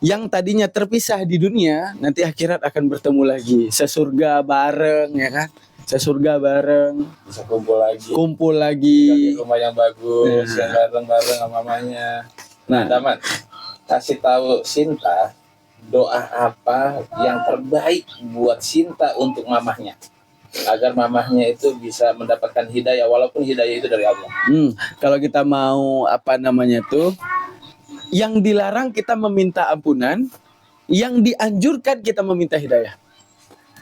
yang tadinya terpisah di dunia, nanti akhirat akan bertemu lagi, sesurga bareng ya kan? Sesurga bareng, Bisa kumpul lagi. kumpul Tinggal lagi. di rumah yang bagus, Nah. yang bareng-bareng sama mamanya. Nah, Daman, kasih tahu Sinta doa apa yang terbaik buat Sinta untuk mamahnya agar mamahnya itu bisa mendapatkan hidayah walaupun hidayah itu dari Allah. kalau kita mau apa namanya tuh, yang dilarang kita meminta ampunan, yang dianjurkan kita meminta hidayah.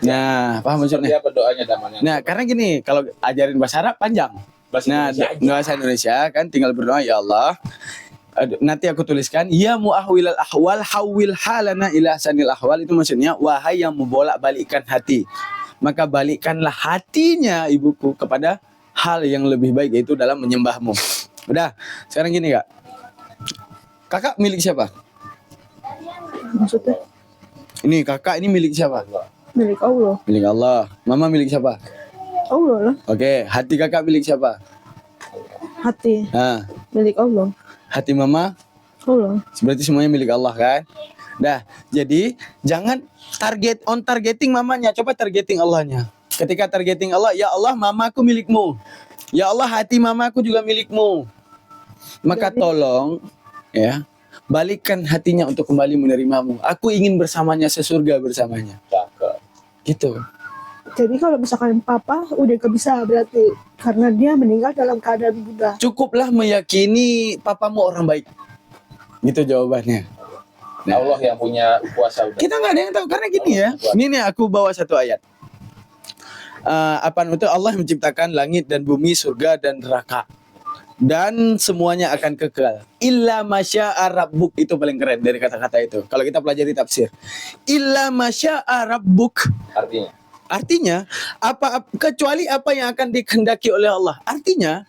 Nah, paham Seperti maksudnya? apa doanya Daman? Nah, karena gini, kalau ajarin bahasa Arab panjang. Bahasa Nah, Indonesia aja. bahasa Indonesia kan tinggal berdoa ya Allah. Nanti aku tuliskan ya muahwilal ahwal hawil halana ila sanil ahwal, itu maksudnya wahai yang membolak-balikkan hati. Maka balikkanlah hatinya ibuku kepada hal yang lebih baik, yaitu dalam menyembahmu. Udah, sekarang gini Kak. Kakak milik siapa? Maksudnya Ini kakak ini milik siapa? Milik Allah. Milik Allah. Mama milik siapa? Allah lah. Oke, hati kakak milik siapa? Hati Nah, milik Allah. hati mama Allah. berarti semuanya milik Allah kan? Dah, jadi jangan targeting mamanya, coba targeting Allahnya. Ketika targeting Allah, ya Allah mamaku milikmu. Ya Allah hati mamaku juga milikmu. Maka tolong ya, balikkan hatinya untuk kembali menerimamu. Aku ingin bersamanya sesurga bersamanya. Gitu. Jadi kalau misalkan papa udah gak bisa berarti karena dia meninggal dalam keadaan Buddha. Cukuplah meyakini papamu orang baik. Gitu jawabannya. Allah yang punya kuasa udah. Kita nggak ada yang tahu karena gini ya. Ini nih aku bawa satu ayat. Apa itu Allah menciptakan langit dan bumi, surga dan neraka. Dan semuanya akan kekal. Illa masya'a rabbuk, itu paling keren dari kata-kata itu. Kalau kita pelajari tafsir. Illa masya'a rabbuk. Artinya kecuali apa yang akan dikehendaki oleh Allah. Artinya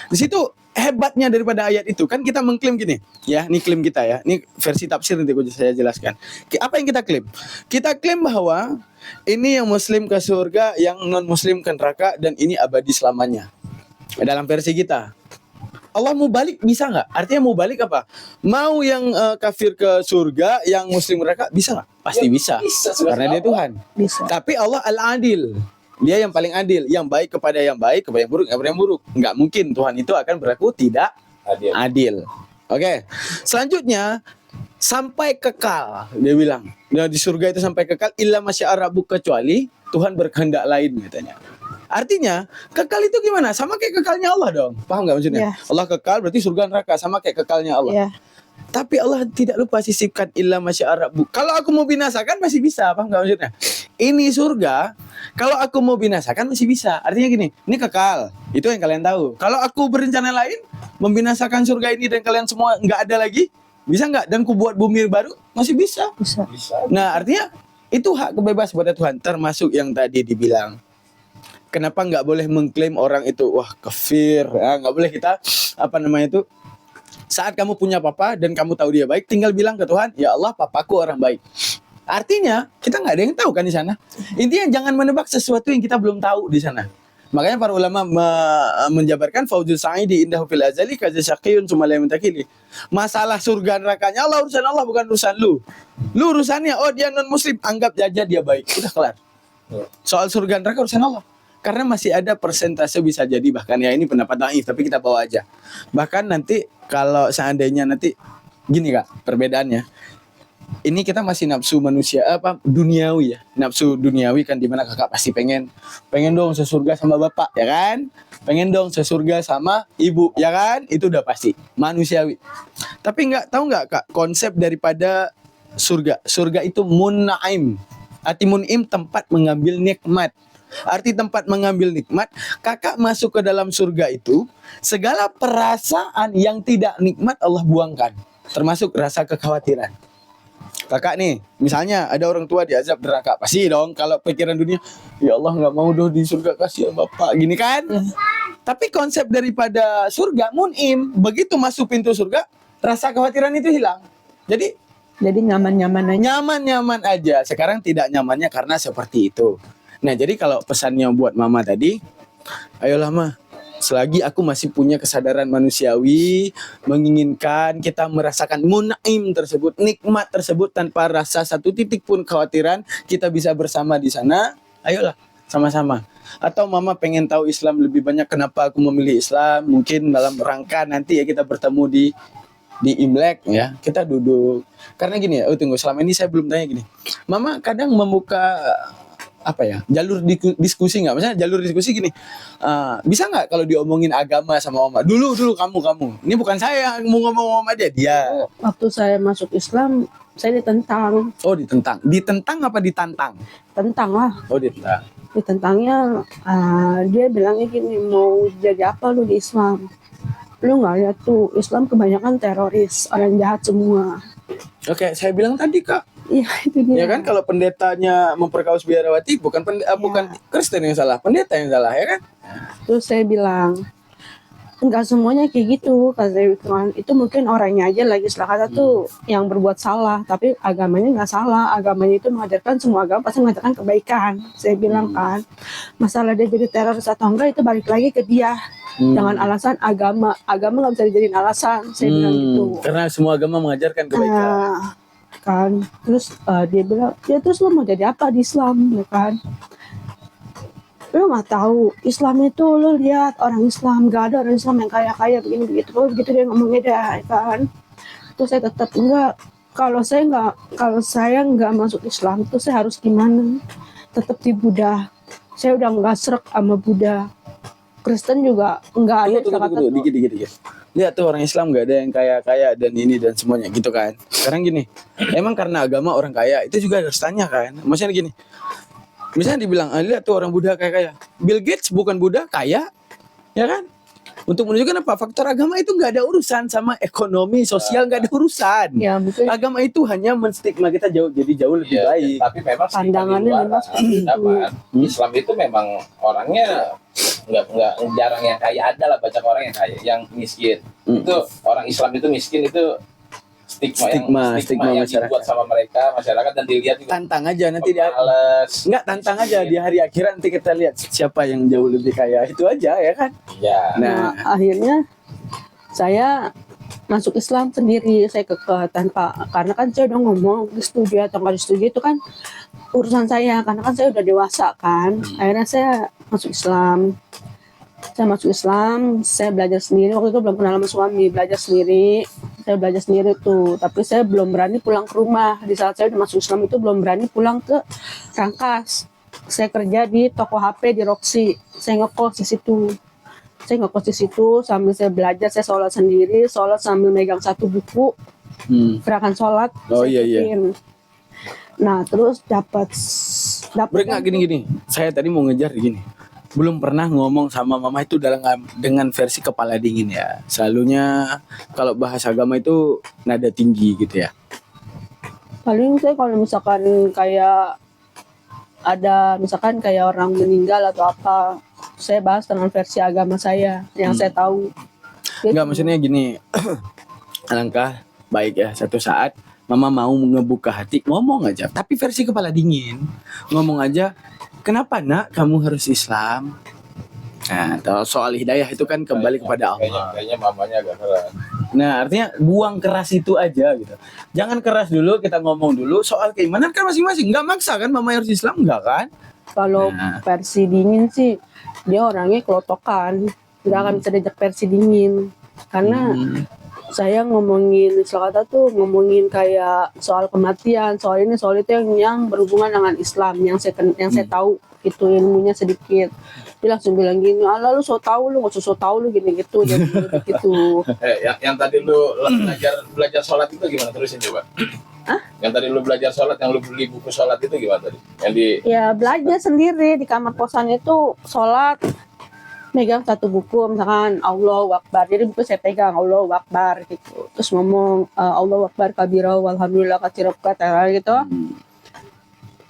di situ hebatnya daripada ayat itu kan kita mengklaim gini ya, ini klaim kita ya, ini versi tafsir nanti saya jelaskan. Apa yang kita klaim? Kita klaim bahwa ini yang muslim ke surga, yang non muslim ke neraka, dan ini abadi selamanya. Dalam versi kita. Allah mau balik bisa nggak? Artinya mau balik apa? Mau yang kafir ke surga, yang muslim neraka bisa nggak? Pasti bisa. Karena dia Tuhan. Bisa. Tapi Allah al-adil. Dia yang paling adil, yang baik kepada yang baik, kepada yang buruk kepada yang buruk. Nggak mungkin Tuhan itu akan berlaku tidak adil. Oke. Selanjutnya sampai kekal, dia bilang. Nah, di surga itu sampai kekal illa masya'a rabbuk, kecuali Tuhan berkehendak lain katanya. Artinya kekal itu gimana? Sama kayak kekalnya Allah dong. Paham nggak maksudnya? Ya. Allah kekal berarti surga neraka, sama kayak kekalnya Allah. Ya. Tapi Allah tidak lupa sisipkan illa masya'a rabbuk. Kalau aku mau binasakan masih bisa, paham nggak maksudnya? Ini surga, kalau aku mau binasakan masih bisa. Artinya gini, ini kekal, itu yang kalian tahu. Kalau aku berencana lain, membinasakan surga ini dan kalian semua nggak ada lagi, bisa nggak? Dan ku buat bumi baru, masih bisa. Bisa. Nah, artinya itu hak kebebasan buat Tuhan, termasuk yang tadi dibilang. Kenapa nggak boleh mengklaim orang itu wah kafir? Ya, nggak boleh kita itu. Saat kamu punya papa dan kamu tahu dia baik, tinggal bilang ke Tuhan, ya Allah papaku orang baik. Artinya kita nggak ada yang tahu kan di sana. Intinya jangan menebak sesuatu yang kita belum tahu di sana. Makanya para ulama menjabarkan fauzul sa'idi indahu fil azali kaza syaqiyun summa la yamintakili. Masalah surga nerakanya Allah, urusan Allah bukan urusan lu. Lu urusannya dia non muslim, anggap aja dia baik. Udah kelar. Soal surga neraka urusan Allah. Karena masih ada persentase bisa jadi, bahkan ya ini pendapat naif tapi kita bawa aja. Bahkan nanti kalau seandainya nanti gini Kak, perbedaannya. Ini kita masih nafsu manusia duniawi ya. Nafsu duniawi kan dimana kakak pasti pengen dong sesurga sama bapak ya kan? Pengen dong sesurga sama ibu ya kan? Itu udah pasti manusiawi. Tapi tahu nggak Kak, konsep daripada surga. Surga itu mun'aim. Arti mun'im tempat mengambil nikmat. Arti tempat mengambil nikmat, kakak masuk ke dalam surga itu, segala perasaan yang tidak nikmat Allah buangkan. Termasuk rasa kekhawatiran. Kakak nih, misalnya ada orang tua diazab neraka, pasti dong kalau pikiran dunia, ya Allah nggak mau doh di surga, kasihan bapak, gini kan? Tapi konsep daripada surga, mun'im, begitu masuk pintu surga, rasa kekhawatiran itu hilang. Jadi nyaman-nyaman aja. Nyaman-nyaman aja. Sekarang tidak nyamannya karena seperti itu. Nah, jadi kalau pesannya buat mama tadi, ayolah mah, selagi aku masih punya kesadaran manusiawi, menginginkan kita merasakan mun'im tersebut, nikmat tersebut tanpa rasa satu titik pun kekhawatiran, kita bisa bersama di sana, ayolah sama-sama. Atau mama pengen tahu Islam lebih banyak, kenapa aku memilih Islam? Mungkin dalam rangka nanti ya kita bertemu di Imlek ya, kita duduk. Karena gini ya, tunggu, selama ini saya belum tanya gini. Mama kadang membuka jalur diskusi nggak? Misalnya jalur diskusi gini, bisa nggak kalau diomongin agama sama Oma? Dulu kamu. Ini bukan saya yang mau ngomong sama dia. Waktu saya masuk Islam, saya ditentang. Oh, ditentang apa ditantang? Tentang lah. Oh, ditentang. Ditentangnya, dia bilangnya gini, mau jadi apa lu di Islam? Lu nggak lihat tuh, Islam kebanyakan teroris, orang jahat semua. Oke, saya bilang tadi Kak. Iya, itu dia. Ya kan, kalau pendetanya memperkaus biarawati, bukan Kristen yang salah, pendeta yang salah ya kan? Terus saya bilang, Enggak semuanya kayak gitu, kata saya bilang. Itu mungkin orangnya aja lagi salah kata tuh yang berbuat salah, tapi agamanya nggak salah. Agamanya itu mengajarkan, semua agama pasti mengajarkan kebaikan. Saya bilang kan, masalah dia jadi teroris atau enggak itu balik lagi ke dia. Dengan alasan agama nggak bisa dijadiin alasan. Saya bilang gitu. Karena semua agama mengajarkan kebaikan. Kan terus dia bilang, ya terus lo mau jadi apa di Islam, ya kan? Lo nggak tahu Islam itu, lo lihat orang Islam, gak ada orang Islam yang kaya begini begitu. Oh begitu dia ngomongnya dah, ya kan? Terus saya tetap enggak, kalau saya nggak masuk Islam terus saya harus gimana? Tetap di Buddha. Saya udah nggak srek sama Buddha. Kristen juga nggak ada istilah kata tuh. Dikit. Lihat tuh orang Islam gak ada yang kaya dan ini dan semuanya gitu kan. Sekarang gini, emang karena agama orang kaya itu juga harus tanya kan. Maksudnya gini, misalnya dibilang, lihat tuh orang Buddha kaya. Bill Gates bukan Buddha, kaya, ya kan? Untuk menunjukkan apa? Faktor agama itu nggak ada urusan sama ekonomi, sosial nggak ada urusan. Ya betul. Agama itu hanya menstigma kita jadi jauh lebih baik. Tapi memang Pandangannya memang seperti itu. Islam itu memang orangnya nggak jarang yang kaya, ada lah banyak orang yang kaya, yang miskin. Itu orang Islam itu miskin itu stigma yang dibuat sama mereka masyarakat, dan dilihat juga Tantang aja nanti dia males. nggak tantang aja di hari akhirat nanti kita lihat siapa yang jauh lebih kaya, itu aja ya kan. Ya. Nah, akhirnya saya masuk Islam sendiri, saya tanpa, karena kan saya udah ngomong setuju atau nggak setuju itu kan urusan saya, karena kan saya udah dewasa kan. Akhirnya saya masuk Islam. Saya belajar sendiri. Waktu itu belum kenal sama suami, belajar sendiri. Saya belajar sendiri tuh, tapi saya belum berani pulang ke rumah. Di saat saya udah masuk Islam itu belum berani pulang ke Rangkas. Saya kerja di toko HP di Roxy. Saya ngekos di situ sambil saya belajar. Saya sholat sendiri, sholat sambil megang satu buku gerakan sholat. Oh saya iya. ikutin. Nah terus dapat Break nggak gini. Saya tadi mau ngejar gini. Belum pernah ngomong sama mama itu dengan versi kepala dingin ya. Selalunya kalau bahas agama itu nada tinggi gitu ya. Paling saya kalau misalkan kayak ada misalkan kayak orang meninggal atau apa, saya bahas dengan versi agama saya yang saya tahu. Enggak, maksudnya gini. Alangkah baik ya satu saat mama mau ngebuka hati, ngomong aja, tapi versi kepala dingin. Ngomong aja, kenapa nak kamu harus Islam? Nah, soal hidayah itu kan kembali kepada Allah. Kayaknya mamanya agak keras. Nah, artinya buang keras itu aja gitu. Jangan keras dulu, kita ngomong dulu soal keimanan kan masing-masing. Enggak maksa kan mama harus Islam, enggak kan? Kalau versi dingin sih, dia orangnya kelotokan, nggak akan bisa diajak versi dingin, karena saya ngomongin ngomongin kayak soal kematian, soal ini soal itu yang berhubungan dengan Islam, yang saya tahu itu ilmunya sedikit. Dia langsung bilang gini, ala lu so tau lu, nggak so tau lu gini gitu, jadi gitu. Yang tadi lu belajar sholat itu gimana, terusin coba. Yang tadi lu belajar sholat, yang lu beli buku sholat itu gimana tadi? Ya belajar sendiri di kamar kosan itu sholat, megang satu buku misalkan Allahu Akbar, jadi buku saya pegang Allahu Akbar gitu, terus ngomong Allahu Akbar kabira walhamdulillah katsira gitu.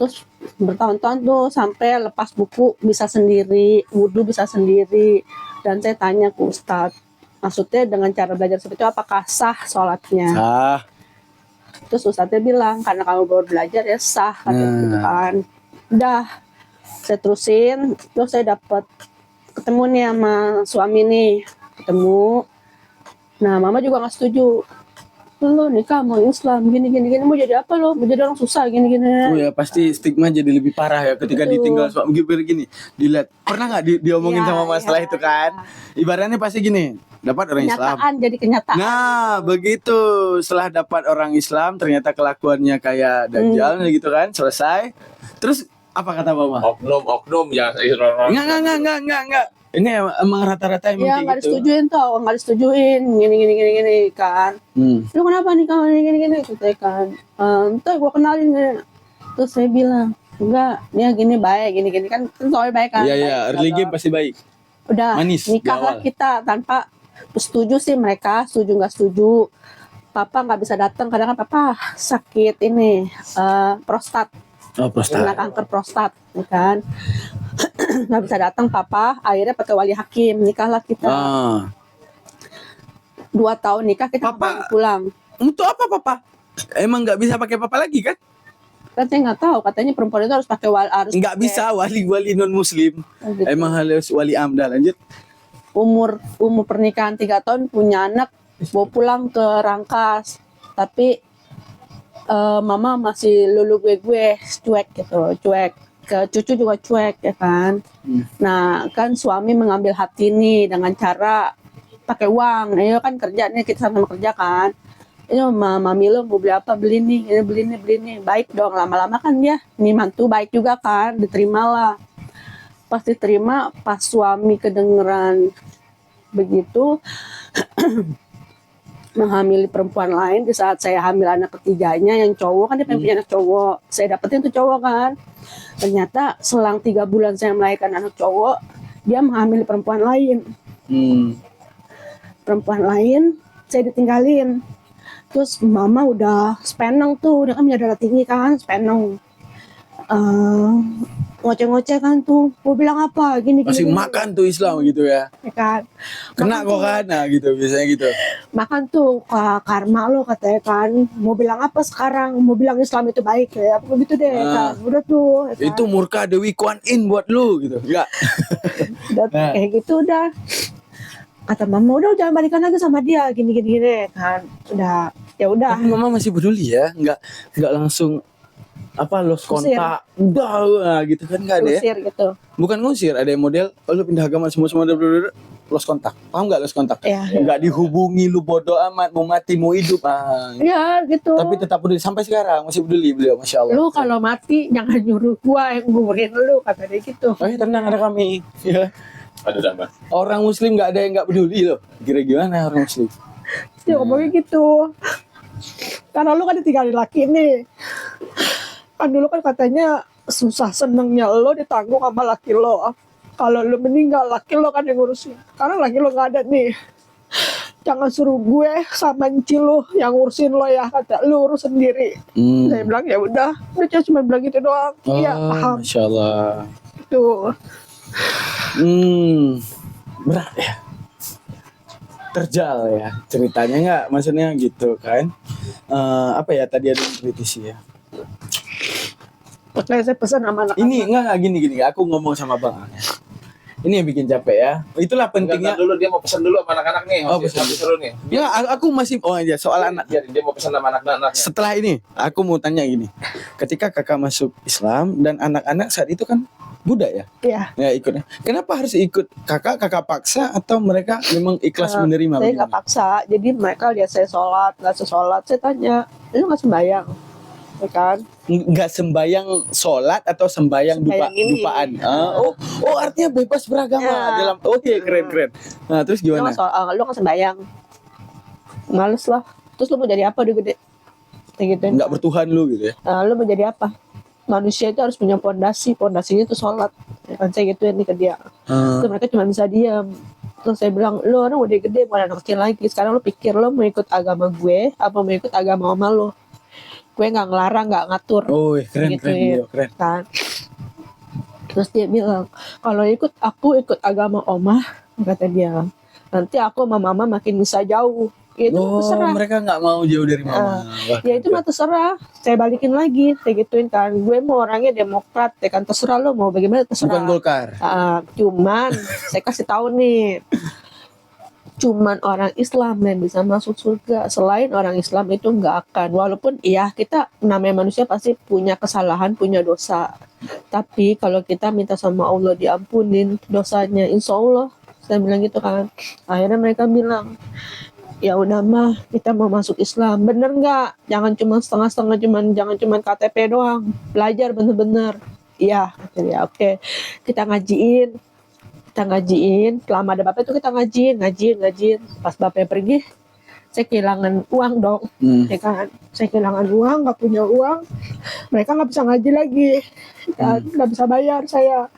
Terus bertahun-tahun tuh sampai lepas buku bisa sendiri, wudhu bisa sendiri. Dan saya tanya ke Ustadz, maksudnya dengan cara belajar seperti itu apakah sah sholatnya? Terus Ustadznya bilang, karena kamu baru belajar ya sah, gitu kan. Udah, saya terusin, terus saya dapat ketemu nih sama suami nih, ketemu. Nah mama juga nggak setuju. Lo nikah mau Islam gini mau jadi apa lo? Mau jadi orang susah gini. Oh ya pasti stigma jadi lebih parah ya ketika ditinggal suami gini. Dilihat pernah nggak diomongin sama masalah itu kan? Ibaratnya pasti gini, dapat orang Islam. Jadi kenyataan. Nah begitu, setelah dapat orang Islam ternyata kelakuannya kayak dajjal gitu kan, selesai. Terus apa kata mama? Oknum ya. Enggak. Ini emang rata-rata emang ya, kayak gitu. Nggak disetujuin, gini kan. Lu kenapa nih kamu gini gitu kan. Ntar gue kenalin. Terus saya bilang, enggak, dia gini baik, gini kan soalnya baik kan. Iya, early game pasti baik. Udah, manis, nikahlah kita tanpa setuju sih mereka, setuju nggak setuju. Papa nggak bisa datang, kadang kan papa sakit ini prostat. Kena kanker prostat, ya kan. Nggak bisa datang papa, akhirnya pakai wali hakim, nikahlah kita. 2 tahun nikah kita nggak Papa. boleh pulang. Untuk apa papa? Emang nggak bisa pakai papa lagi kan? Kan saya nggak tahu, katanya perempuan itu harus pakai Nggak bisa wali non muslim. gitu. Emang harus wali amda. Lanjut. umur pernikahan 3 tahun punya anak, bawa pulang ke Rangkas, tapi mama masih lulu gue cuek gitu, cuek ke cucu juga cuek ya kan. Nah kan suami mengambil hati nih dengan cara pakai uang. Ayo kan kerja nih, kita sama kerja kan. Ini mami lo mau beli apa, beli nih, ini beli nih, baik dong. Lama-lama kan dia nih mantu baik juga kan, diterimalah. Pas diterima, pas suami kedengeran begitu menghamili perempuan lain di saat saya hamil anak ketiganya yang cowok, kan dia pengen punya anak cowok, saya dapetin tuh cowok kan. Ternyata selang 3 bulan saya melahirkan anak cowok, dia menghamili perempuan lain. Perempuan lain, saya ditinggalin. Terus mama udah speneng tuh, dia kan punya darah tinggi kan, speneng. Ngoceh-ngoceh kan tuh, mau bilang apa, gini Masih makan tuh Islam gitu ya. ya kan. Kena kok kan, nah gitu biasanya gitu. Makan tuh karma lo katanya kan, mau bilang apa sekarang, mau bilang Islam itu baik ya, apa begitu deh kan. Udah tuh ya kan? Itu murka Dewi Kuan Yin buat lu gitu. Enggak. Udah kayak gitu udah. Kata mama udah jangan balikan lagi sama dia, gini kan. Udah ya udah. Tapi mama masih peduli ya, enggak langsung apa lost Usir. kontak. Udah gitu kan enggak ada ya. Usir gitu. Bukan ngusir, ada yang model oh, lu pindah agama semua lost kontak. Paham enggak lost kontak? Iya. Enggak dihubungi, lu bodo amat, mau mati mau hidup. Ya gitu. Tapi tetap peduli sampai sekarang masih peduli beliau, masya Allah. Lu kalau mati jangan nyuruh gua yang nguburin lu, kata dia gitu. Oh, tenang ada kami. Ya. Ada apa? Orang muslim nggak ada yang nggak peduli loh. Kira gimana orang muslim? Dia ngomongnya gitu. Karena lu kan ditinggalin laki nih. Kan dulu kan katanya susah senengnya lo ditanggung sama laki lo. Kalau lo meninggal laki lo kan yang ngurusin. Karena laki lo nggak ada nih. Jangan suruh gue sama Enci lo yang ngurusin lo ya, kata lu urus sendiri. Saya bilang ya udah cuma bilang gitu doang. Iya paham. Masya Allah. Tuh. Berat ya. Terjal ya ceritanya nggak, maksudnya gitu kan. Apa ya tadi ada yang kritisi ya. Makanya saya pesan sama anak-anak. Ini enggak gini. Aku ngomong sama Bang Ang. Ini yang bikin capek ya. Itulah pentingnya. Dulu dia mau pesan dulu sama anak-anak nih. Oh, Masih pesan. seru nih. Ya, aku masih ya soal anak. Dia mau pesan sama anak-anak. Setelah ini, aku mau tanya gini. Ketika kakak masuk Islam dan anak-anak saat itu kan Buddha ya? Iya. Ya ikutnya. Kenapa harus ikut kakak paksa atau mereka memang ikhlas menerima? Saya nggak paksa. Jadi mereka lihat saya sholat, nggak sholat. Saya tanya, lu nggak sembahyang? Ya kan? Nggak sembayang sholat atau sembayang Sembayang ini. dupaan? Oh artinya bebas beragama Ya. dalam. Oke keren. Nah terus Lu gimana? nggak sembahyang? Males lah. Terus lu mau jadi apa udah gede? Kayak gitu. Nggak bertuhan lu gitu ya? Lu mau jadi apa? Manusia itu harus punya pondasinya itu sholat. Ya kan saya gituin nih ke dia. Terus mereka cuma bisa diam. Terus saya bilang, lu orang udah gede, bukan anak kecil lagi. Sekarang lu pikir lu mau ikut agama gue, apa mau ikut agama oma lu? Gue nggak ngelarang, nggak ngatur. Oh keren Gituin. beliau, keren. Kan? Terus dia bilang, kalau aku ikut agama oma, kata dia, nanti aku sama mama makin bisa jauh. Ya itu mah terserah. Mereka nggak mau jauh dari mama. Wah, Ya itu mah terserah. Saya balikin lagi, saya gituin kan. Gue mau orangnya demokrat, ya kan terserah lo mau bagaimana terserah. bukan Golkar. Cuman saya kasih tahu nih, cuman orang Islam yang bisa masuk surga. Selain orang Islam itu nggak akan. Walaupun iya kita namanya manusia pasti punya kesalahan, punya dosa. Tapi kalau kita minta sama Allah diampunin dosanya, insya Allah. Saya bilang gitu kan. Akhirnya mereka bilang, ya udah mah kita mau masuk Islam, bener nggak? Jangan cuma setengah-setengah, jangan cuma KTP doang, belajar bener-bener. Iya, ya oke. Kita ngajiin. Selama ada bapak itu kita ngajiin. Pas bapaknya pergi, saya kehilangan uang dong, ya kan? Saya kehilangan uang, nggak punya uang. Mereka nggak bisa ngaji lagi, nggak bisa bayar saya.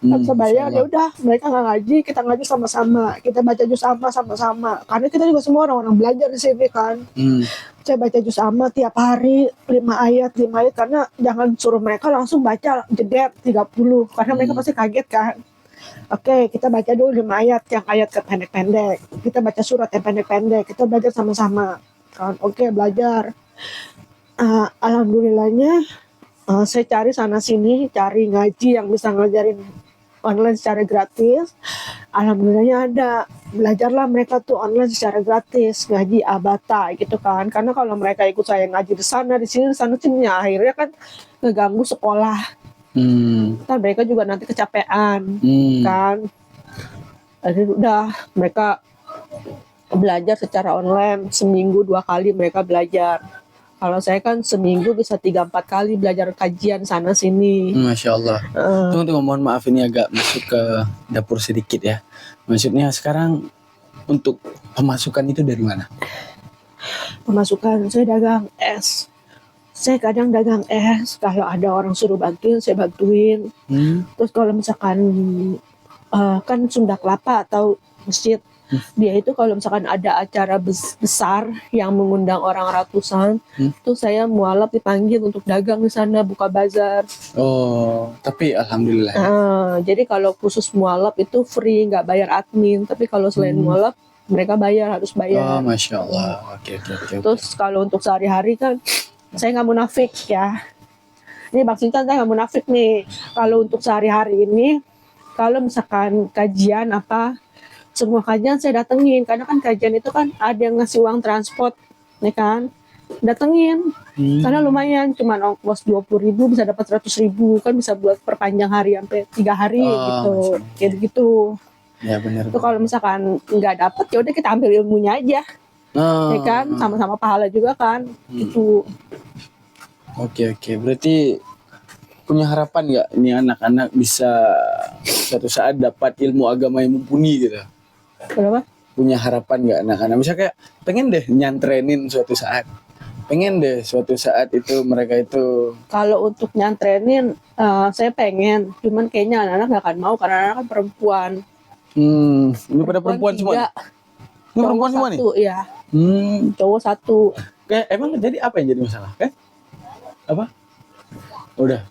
Nggak bisa bayar, ya udah mereka nggak ngaji, kita ngaji sama-sama, kita baca juz amma sama-sama, karena kita juga semua orang belajar di sini kan. Saya baca juz amma tiap hari 5 ayat, karena jangan suruh mereka langsung baca jeder 30, karena mereka pasti kaget kan. Oke, kita baca dulu 5 ayat yang ayat pendek-pendek. Kita baca surat yang pendek-pendek. Kita belajar sama-sama. Kan? Oke, belajar. Alhamdulillahnya saya cari sana sini, cari ngaji yang bisa ngajarin online secara gratis. Alhamdulillahnya ada. Belajarlah mereka tuh online secara gratis, ngaji abata gitu kan. Karena kalau mereka ikut saya ngaji di sana, di sini, ya akhirnya kan ngeganggu sekolah. Ntar mereka juga nanti kecapean kan. Jadi udah mereka belajar secara online, seminggu 2 kali mereka belajar. Kalau saya kan seminggu bisa 3-4 kali belajar kajian sana sini. Masya Allah. Tunggu, mohon maaf ini agak masuk ke dapur sedikit ya. Maksudnya sekarang untuk pemasukan itu dari mana? Pemasukan saya dagang es. Saya kadang dagang es. Kalau ada orang suruh bantuin, saya bantuin. Terus kalau misalkan kan Sunda Kelapa atau masjid, dia itu kalau misalkan ada acara besar yang mengundang orang ratusan, tuh saya mualaf dipanggil untuk dagang di sana, buka bazar. Oh, tapi alhamdulillah. Jadi kalau khusus mualaf itu free, nggak bayar admin. Tapi kalau selain mualaf, mereka harus bayar. Oh, Masya Allah. Oke. Terus kalau untuk sehari-hari kan, saya nggak munafik ya. Ini Bang Sintan, saya nggak munafik nih. Kalau untuk sehari-hari ini, kalau misalkan kajian apa, semua kajian saya datengin, karena kan kajian itu kan ada yang ngasih uang transport, nih kan, datengin, karena lumayan, cuman ongkos 20.000 bisa dapat 100.000, kan bisa buat perpanjang hari sampai 3 hari gitu. Ya benar. Itu kalau misalkan nggak dapet, ya udah kita ambil ilmunya aja, ya kan, sama-sama pahala juga kan, gitu. Oke, berarti punya harapan nggak ini anak-anak bisa suatu saat dapat ilmu agama yang mumpuni gitu? Kenapa? Punya harapan nggak anak-anak? Misalnya kayak pengen deh nyantrenin suatu saat, pengen deh suatu saat itu mereka itu. Kalau untuk nyantrenin, saya pengen, cuman kayaknya anak-anak nggak akan mau karena anak kan perempuan. Ini pada perempuan semua. Nih? Ini perempuan semua nih? Iya. Cowok 1. Kayak emang jadi apa yang jadi masalah? Apa? Udah.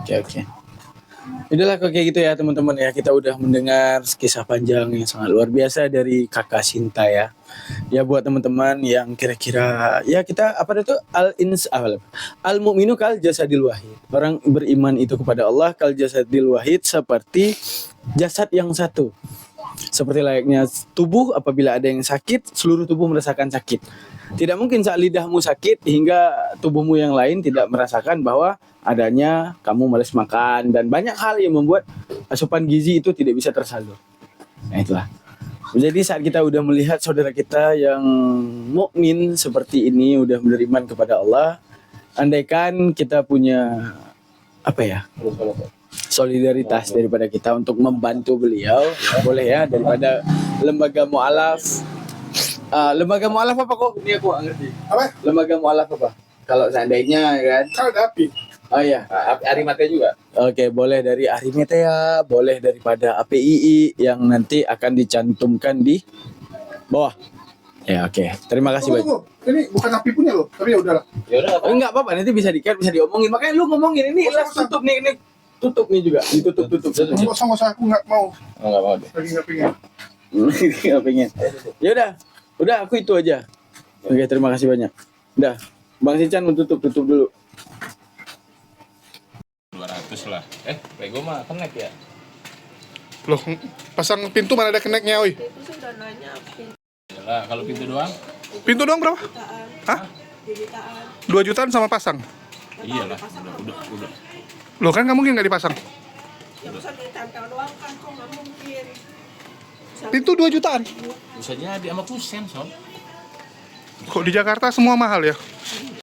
Oke. Udahlah kok kayak gitu ya teman-teman ya. Kita udah mendengar kisah panjang yang sangat luar biasa dari Kakak Sinta ya. Ya buat teman-teman yang kira-kira ya kita apa itu al-mu'minu kal jasadil wahid. Orang beriman itu kepada Allah kal jasadil wahid seperti jasad yang satu. Seperti layaknya tubuh, apabila ada yang sakit, seluruh tubuh merasakan sakit. Tidak mungkin saat lidahmu sakit hingga tubuhmu yang lain tidak merasakan bahwa adanya kamu malas makan dan banyak hal yang membuat asupan gizi itu tidak bisa tersalur. Nah itulah. Jadi saat kita udah melihat saudara kita yang mukmin seperti ini, udah beriman kepada Allah, andaikan kita punya apa ya, solidaritas daripada kita untuk membantu beliau, ya, boleh ya, daripada lembaga mu'alaf. Lembaga mu'alaf apa kok? Ini aku nggak ngerti. Apa? Lembaga mu'alaf apa? Kalau seandainya kan? Kan ada api. Oh iya. Arimatea juga. Oke, boleh dari Arimatea, boleh daripada APII yang nanti akan dicantumkan di bawah. Ya oke. Terima kasih banyak. Tunggu. Ini bukan api punya loh, tapi ya udahlah. Ya udah Enggak apa-apa, nanti bisa bisa diomongin. Makanya lu ngomongin ini Usah, las tutup nih, ini tutup nih juga, ditutup. Nggak usah, aku nggak mau. enggak mau deh. Lagi nggak pengen. Nggak pengen. Ya udah aku itu aja. Oke, terima kasih banyak. Udah, Bang Sican tutup dulu. 200 lah. Bego mah connect ya. Loh, pasang pintu mana ada keneknya, oi? Itu sih udah nanya. Yalah, kalau pintu doang. Pintu dong berapa? Hah? 2 jutaan sama pasang? Iyalah, udah. Loh kan nggak mungkin nggak dipasang. Ya bisa ditempel doang kan, kok nggak mungkin. Pintu 2 jutaan. Bisa jadi sama kusen, Sob. Kok di Jakarta semua mahal ya?